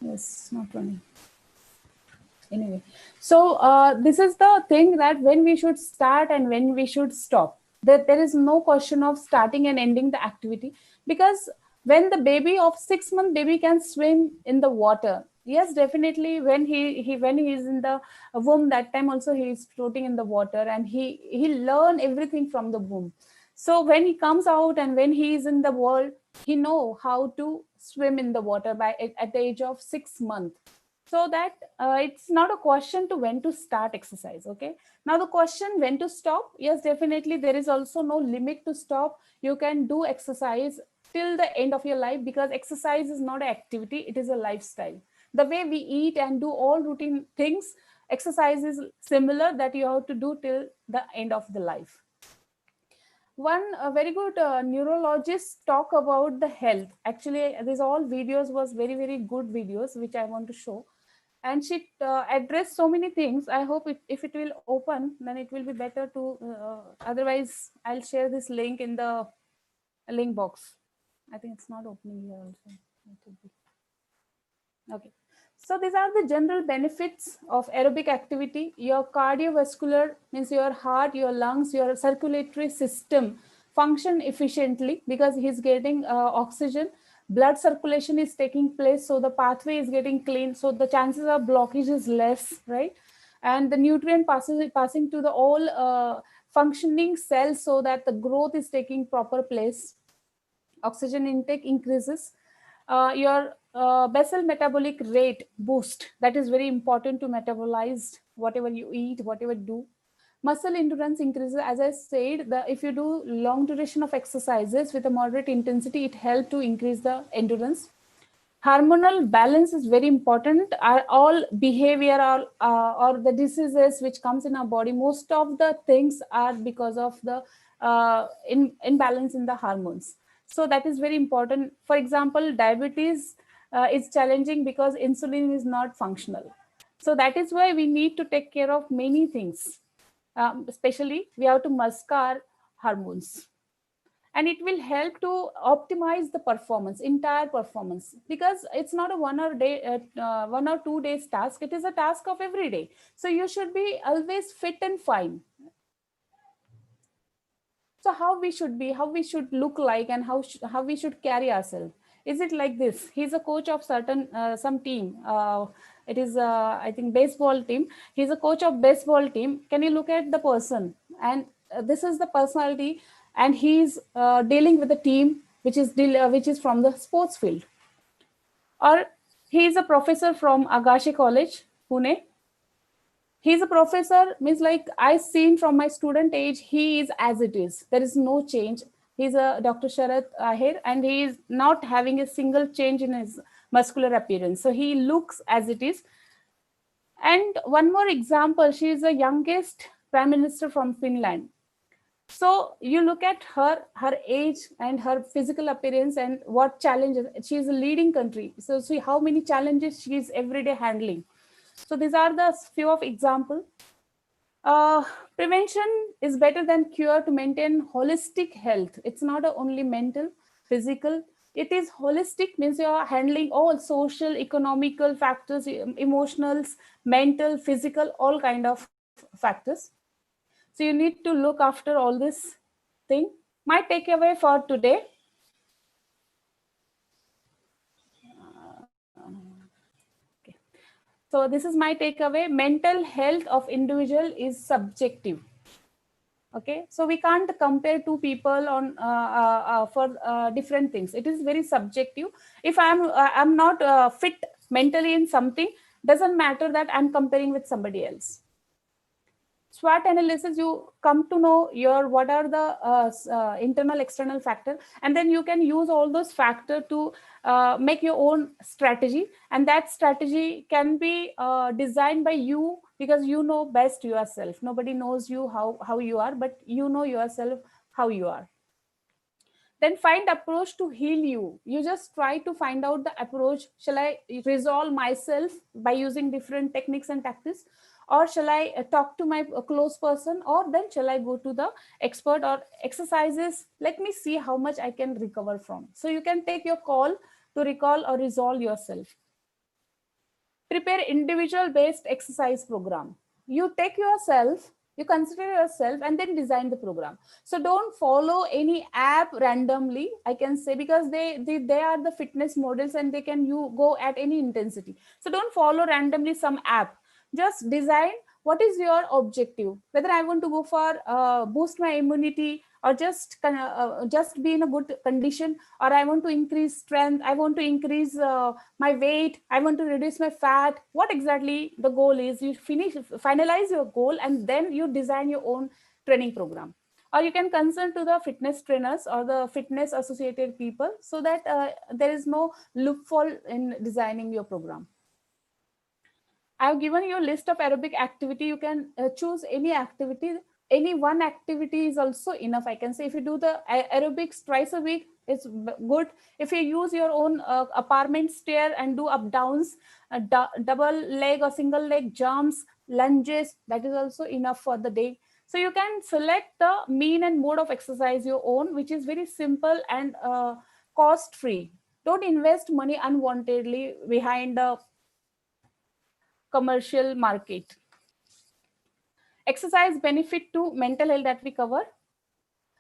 Yes, not running. Anyway, so this is the thing that when we should start and when we should stop. There is no question of starting and ending the activity, because when the baby of 6 month baby can swim in the water, yes, definitely when he is in the womb, that time also he is floating in the water and he learn everything from the womb. So when he comes out and when he is in the world, he know how to swim in the water at the age of 6 months. So that it's not a question to when to start exercise. Okay, now the question when to stop, yes, definitely there is also no limit to stop. You can do exercise till the end of your life, because exercise is not an activity, it is a lifestyle. The way we eat and do all routine things, exercise is similar, that you have to do till the end of the life. One very good neurologist talk about the health. Actually, these all videos was very good videos which I want to show, and she addressed so many things. I hope if it will open, then it will be better to otherwise I'll share this link in the link box. I think it's not opening here also. Okay, so these are the general benefits of aerobic activity. Your cardiovascular, means your heart, your lungs, your circulatory system function efficiently because he's getting oxygen. Blood circulation is taking place, so the pathway is getting clean, so the chances of blockage is less, right? And the nutrient passing to the all functioning cells, so that the growth is taking proper place. Oxygen intake increases. Your basal metabolic rate boost. That is very important to metabolize whatever you eat, whatever you do. Muscle endurance increases. As I said, if you do long duration of exercises with a moderate intensity, it helps to increase the endurance. Hormonal balance is very important. All behavior or the diseases which comes in our body, most of the things are because of the imbalance in the hormones. So that is very important. For example, diabetes is challenging because insulin is not functional. So that is why we need to take care of many things. Especially we have to mask our hormones. and it will help to optimize the performance, entire performance, because it's not a 1 or 2 days task. It is a task of every day. So you should be always fit and fine. So how we should be, how we should look like, and how we should carry ourselves. Is it like this? He's a coach of certain some team. It is I think baseball team. He's a coach of baseball team. Can you look at the person? And this is the personality, and he's dealing with a team which is from the sports field. Or he is a professor from Agashe College, Pune. He's a professor, means like I seen from my student age, he is as it is. There is no change. He's a Dr. Sharath Ahir, and he is not having a single change in his muscular appearance. So he looks as it is. And one more example, she is the youngest prime minister from Finland. So you look at her age and her physical appearance and what challenges. She is a leading country. So see how many challenges she is every day handling. So these are the few of example. Prevention is better than cure to maintain holistic health. It's not only mental, physical. It is holistic, means you are handling all social, economical factors, emotionals, mental, physical, all kind of factors. So you need to look after all this thing. My takeaway for today. Okay. So this is my takeaway. Mental health of individual is subjective. Okay, so we can't compare two people on for different things. It is very subjective. If I'm not fit mentally in something, doesn't matter that I'm comparing with somebody else. SWOT analysis, you come to know your what are the internal external factor, and then you can use all those factors to make your own strategy, and that strategy can be designed by you, because you know best yourself. Nobody knows you how you are, but you know yourself how you are. Then find approach to heal you. You just try to find out the approach. Shall I resolve myself by using different techniques and tactics, or shall I talk to my close person, or then shall I go to the expert, or exercises, let me see how much I can recover from. So you can take your call to recall or resolve yourself. Prepare individual based exercise program. You take yourself, you consider yourself, and then design the program. So don't follow any app randomly, I can say, because they are the fitness models, and they can you go at any intensity. So don't follow randomly some app. Just design what is your objective, whether I want to go for boost my immunity, or just be in a good condition, or I want to increase strength, I want to increase my weight, I want to reduce my fat. What exactly the goal is, you finalize your goal, and then you design your own training program. Or you can consult to the fitness trainers or the fitness associated people, so that there is no loophole in designing your program. I've given you a list of aerobic activity. You can choose any activity. Any one activity is also enough. I can say if you do the aerobics twice a week, it's good. If you use your own apartment stair and do up downs, double leg or single leg jumps, lunges, that is also enough for the day. So you can select the mean and mode of exercise your own, which is very simple and cost free. Don't invest money unwantedly behind the commercial market. Exercise benefit to mental health that we cover.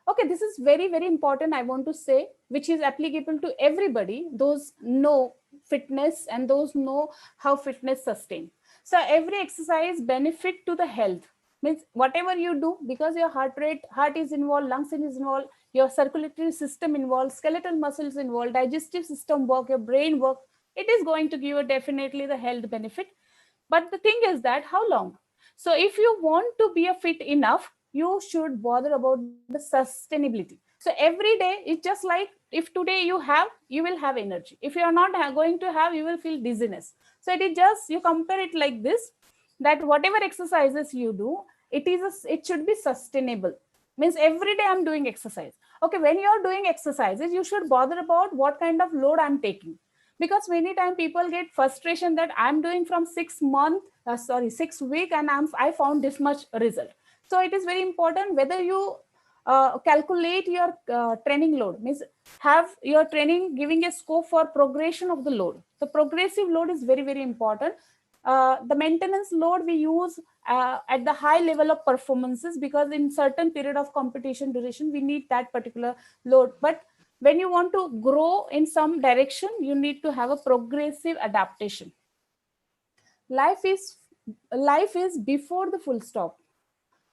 Okay, this is very, very important, I want to say, which is applicable to everybody, those know fitness and those know how fitness sustain. So every exercise benefit to the health, means whatever you do, because your heart is involved, lungs is involved, your circulatory system involved, skeletal muscles involved, digestive system work, your brain work, it is going to give you definitely the health benefit. But the thing is that how long? So if you want to be a fit enough, you should bother about the sustainability. So every day, it's just like if today you have, you will have energy. If you are not going to have, you will feel dizziness. So it is just, you compare it like this, that whatever exercises you do, it should be sustainable. Means every day I'm doing exercise. Okay, when you're doing exercises, you should bother about what kind of load I'm taking, because many times people get frustration that I'm doing from 6 week and I found this much result. So it is very important whether you calculate your training load, means have your training giving a scope for progression of the load. The progressive load is very, very important. The maintenance load we use at the high level of performances, because in certain period of competition duration we need that particular load. But when you want to grow in some direction, you need to have a progressive adaptation. Life is before the full stop.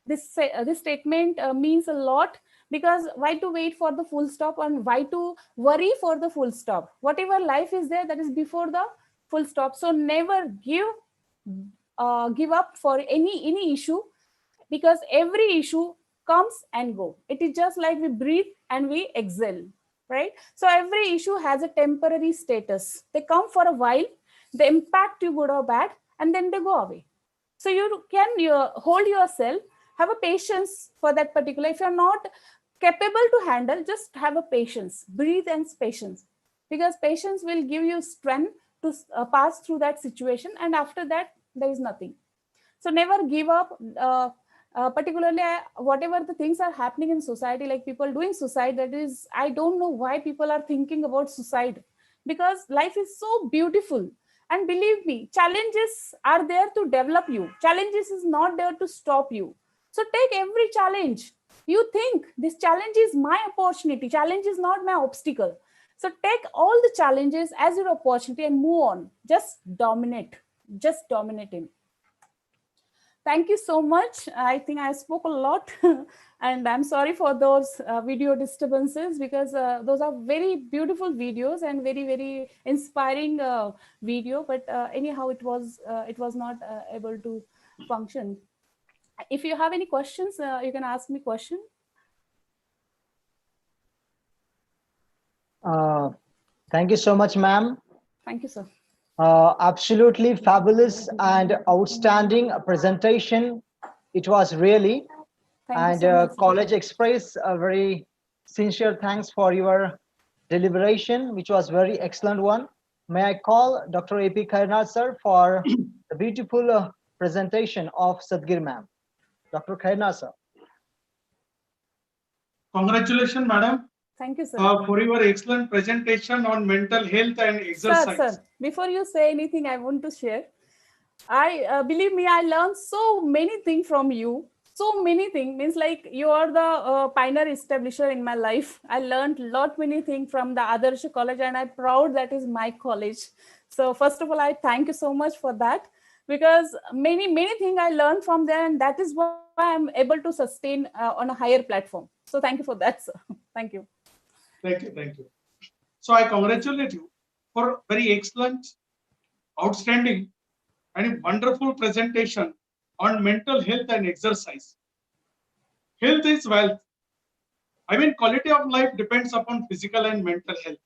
This statement means a lot, because why to wait for the full stop and why to worry for the full stop? Whatever life is there, that is before the full stop. So never give up for any issue, because every issue comes and go. It is just like we breathe and we exhale, right? So every issue has a temporary status. They come for a while, they impact you good or bad, and then they go away. So you can hold yourself, have a patience for that particular. If you're not capable to handle, just have a patience, breathe and patience, because patience will give you strength to pass through that situation, and after that there is nothing. So never give up. Particularly whatever the things are happening in society, like people doing suicide, that is, I don't know why people are thinking about suicide, because life is so beautiful. And believe me, challenges are there to develop you. Challenges is not there to stop you. So take every challenge. You think this challenge is my opportunity, challenge is not my obstacle. So take all the challenges as your opportunity and move on. Just dominate him. Thank you so much. I think I spoke a lot and I'm sorry for those video disturbances, because those are very beautiful videos and very, very inspiring video. But anyhow, it was not able to function. If you have any questions, you can ask me question. Thank you so much, ma'am. Thank you, sir. Absolutely fabulous and outstanding presentation. It was really. Thank you so much, sir. College Express, a very sincere thanks for your deliberation, which was very excellent one. May I call Dr. A.P. Khairnar sir for the beautiful presentation of Sadgir ma'am. Dr. Khairnar sir. Congratulations, madam, Thank you, sir. for your excellent presentation on mental health and exercise. Sir, before you say anything, I want to share. Believe me, I learned so many things from you. So many things, means like you are the pioneer establisher in my life. I learned many things from the Adarsh College, and I'm proud that is my college. So first of all, I thank you so much for that, because many things I learned from there, and that is why I'm able to sustain on a higher platform. So thank you for that, sir. Thank you. Thank you. So I congratulate you for very excellent, outstanding, and wonderful presentation on mental health and exercise. Health is wealth. I mean, quality of life depends upon physical and mental health.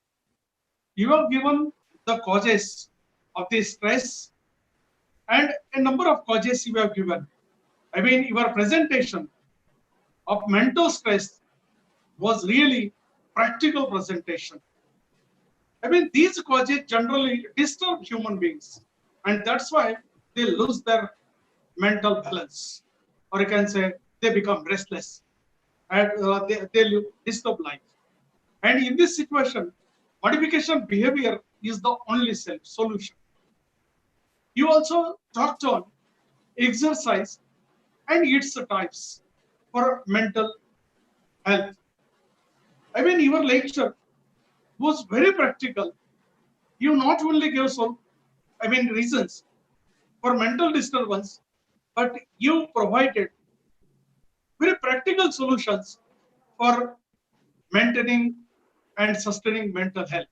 You have given the causes of the stress and a number of causes you have given. I mean, your presentation of mental stress was really practical presentation. I mean, these causes generally disturb human beings, and that's why they lose their mental balance, or you can say they become restless, and they disturb life. And in this situation, modification behavior is the only solution. You also talked on exercise and its types for mental health. I mean, your lecture was very practical. You not only gave some, reasons for mental disturbance, but you provided very practical solutions for maintaining and sustaining mental health.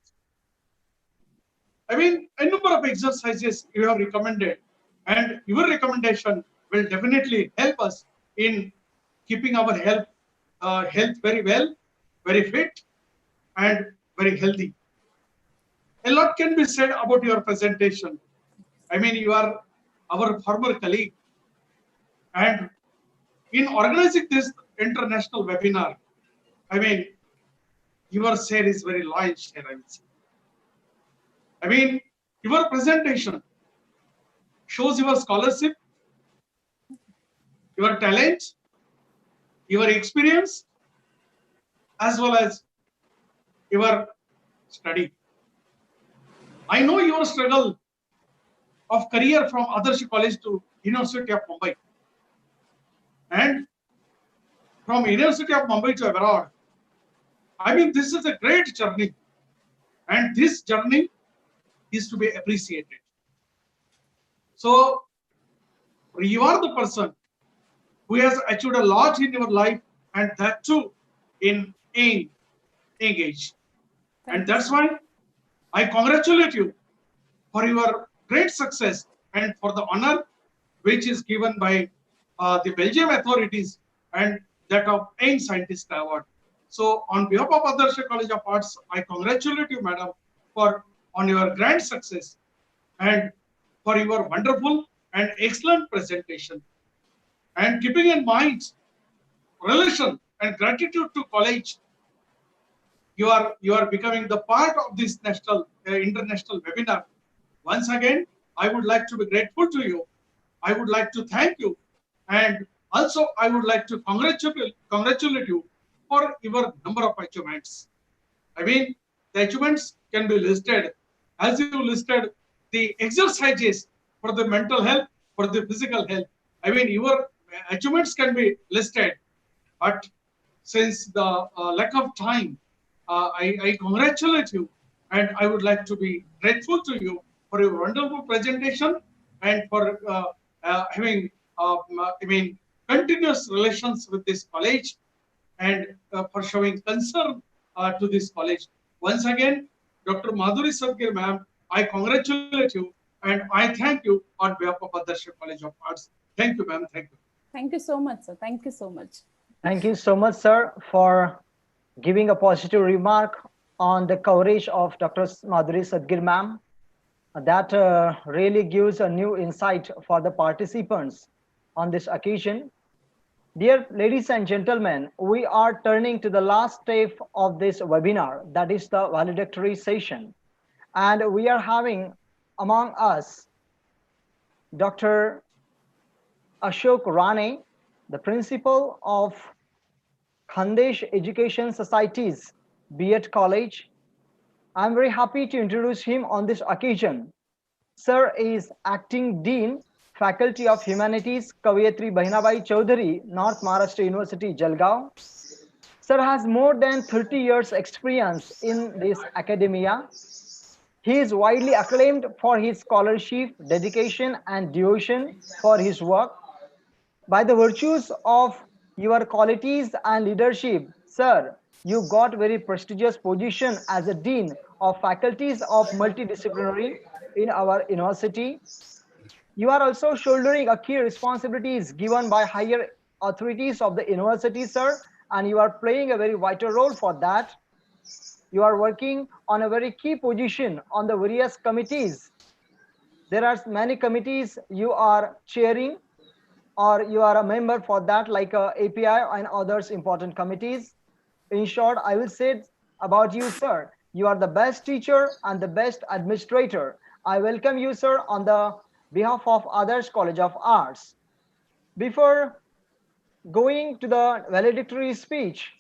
I mean, a number of exercises you have recommended, and your recommendation will definitely help us in keeping our health very well, very fit, and very healthy. A lot can be said about your presentation. I mean, you are our former colleague, and in organizing this international webinar, I mean, your share is very large share, I would say. I mean, your presentation shows your scholarship, your talent, your experience, as well as your study. I know your struggle of career from Adarsh College to University of Mumbai, and from University of Mumbai to abroad. I mean, this is a great journey, and this journey is to be appreciated. So you are the person who has achieved a lot in your life, and that too in young age. And that's why I congratulate you for your great success and for the honor which is given by the Belgium authorities and that of Young Scientist Award. So on behalf of Adarsh College of Arts, I congratulate you, madam, on your grand success and for your wonderful and excellent presentation. And keeping in mind relation and gratitude to college, you are becoming the part of this international webinar. Once again, I would like to be grateful to you. I would like to thank you, and also I would like to congratulate you for your number of achievements. I mean, the achievements can be listed as you listed the exercises for the mental health, for the physical health. I mean, your achievements can be listed, but since the lack of time, I congratulate you, and I would like to be grateful to you for your wonderful presentation and for having, continuous relations with this college and for showing concern to this college. Once again, Dr. Madhuri Sadgir ma'am, I congratulate you and I thank you on behalf of Adarsh College of Arts. Thank you, ma'am. Thank you. Thank you so much, sir. Thank you so much. Thank you so much, sir, for giving a positive remark on the coverage of Dr. Madhuri Sadgir ma'am. That really gives a new insight for the participants on this occasion. Dear ladies and gentlemen, we are turning to the last step of this webinar, that is the valedictory session. And we are having among us Dr. Ashok Rane, the principal of Khandesh Education Society's B.Ed College. I'm very happy to introduce him on this occasion. Sir is Acting Dean, Faculty of Humanities, Kaviyatri Bahinabai Chaudhary, North Maharashtra University, Jalgaon. Sir has more than 30 years experience in this academia. He is widely acclaimed for his scholarship, dedication, and devotion for his work. By the virtues of your qualities and leadership, sir, you got very prestigious position as a Dean of Faculties of Multidisciplinary in our university. You are also shouldering a key responsibilities given by higher authorities of the university, sir, and you are playing a very vital role for that. You are working on a very key position on the various committees. There are many committees you are chairing, or you are a member for that, like API and others important committees. In short, I will say about you, sir, you are the best teacher and the best administrator. I welcome you, sir, on the behalf of Adarsh College of Arts. Before going to the valedictory speech,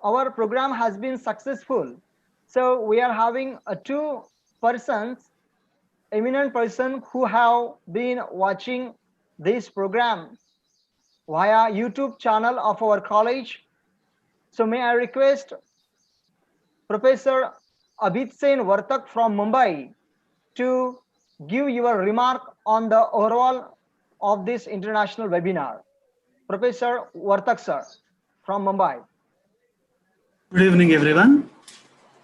our program has been successful. So we are having two persons, eminent person who have been watching this program via YouTube channel of our college. So may I request Professor Abhit Sen Vartak from Mumbai to give your remark on the overall of this international webinar. Professor Vartak, sir, from Mumbai. Good evening, everyone.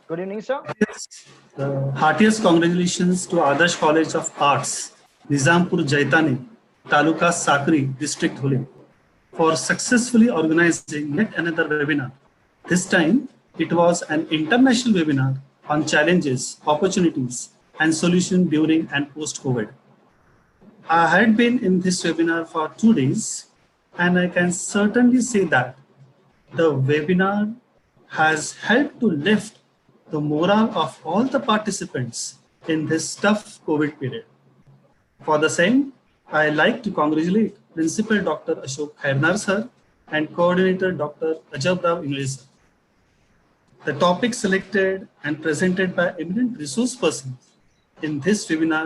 Good evening, sir. Heartiest congratulations to Adarsh College of Arts, Nizampur Jaitani, Taluka Sakri, District Dhule, for successfully organizing yet another webinar. This time, it was an international webinar on challenges, opportunities, and solutions during and post-COVID. I had been in this webinar for 2 days, and I can certainly say that the webinar has helped to lift the morale of all the participants in this tough COVID period. For the same, I like to congratulate Principal Dr. Ashok Khairnar sir and coordinator Dr. Ajab Rao Ingle. The topic selected and presented by eminent resource persons in this webinar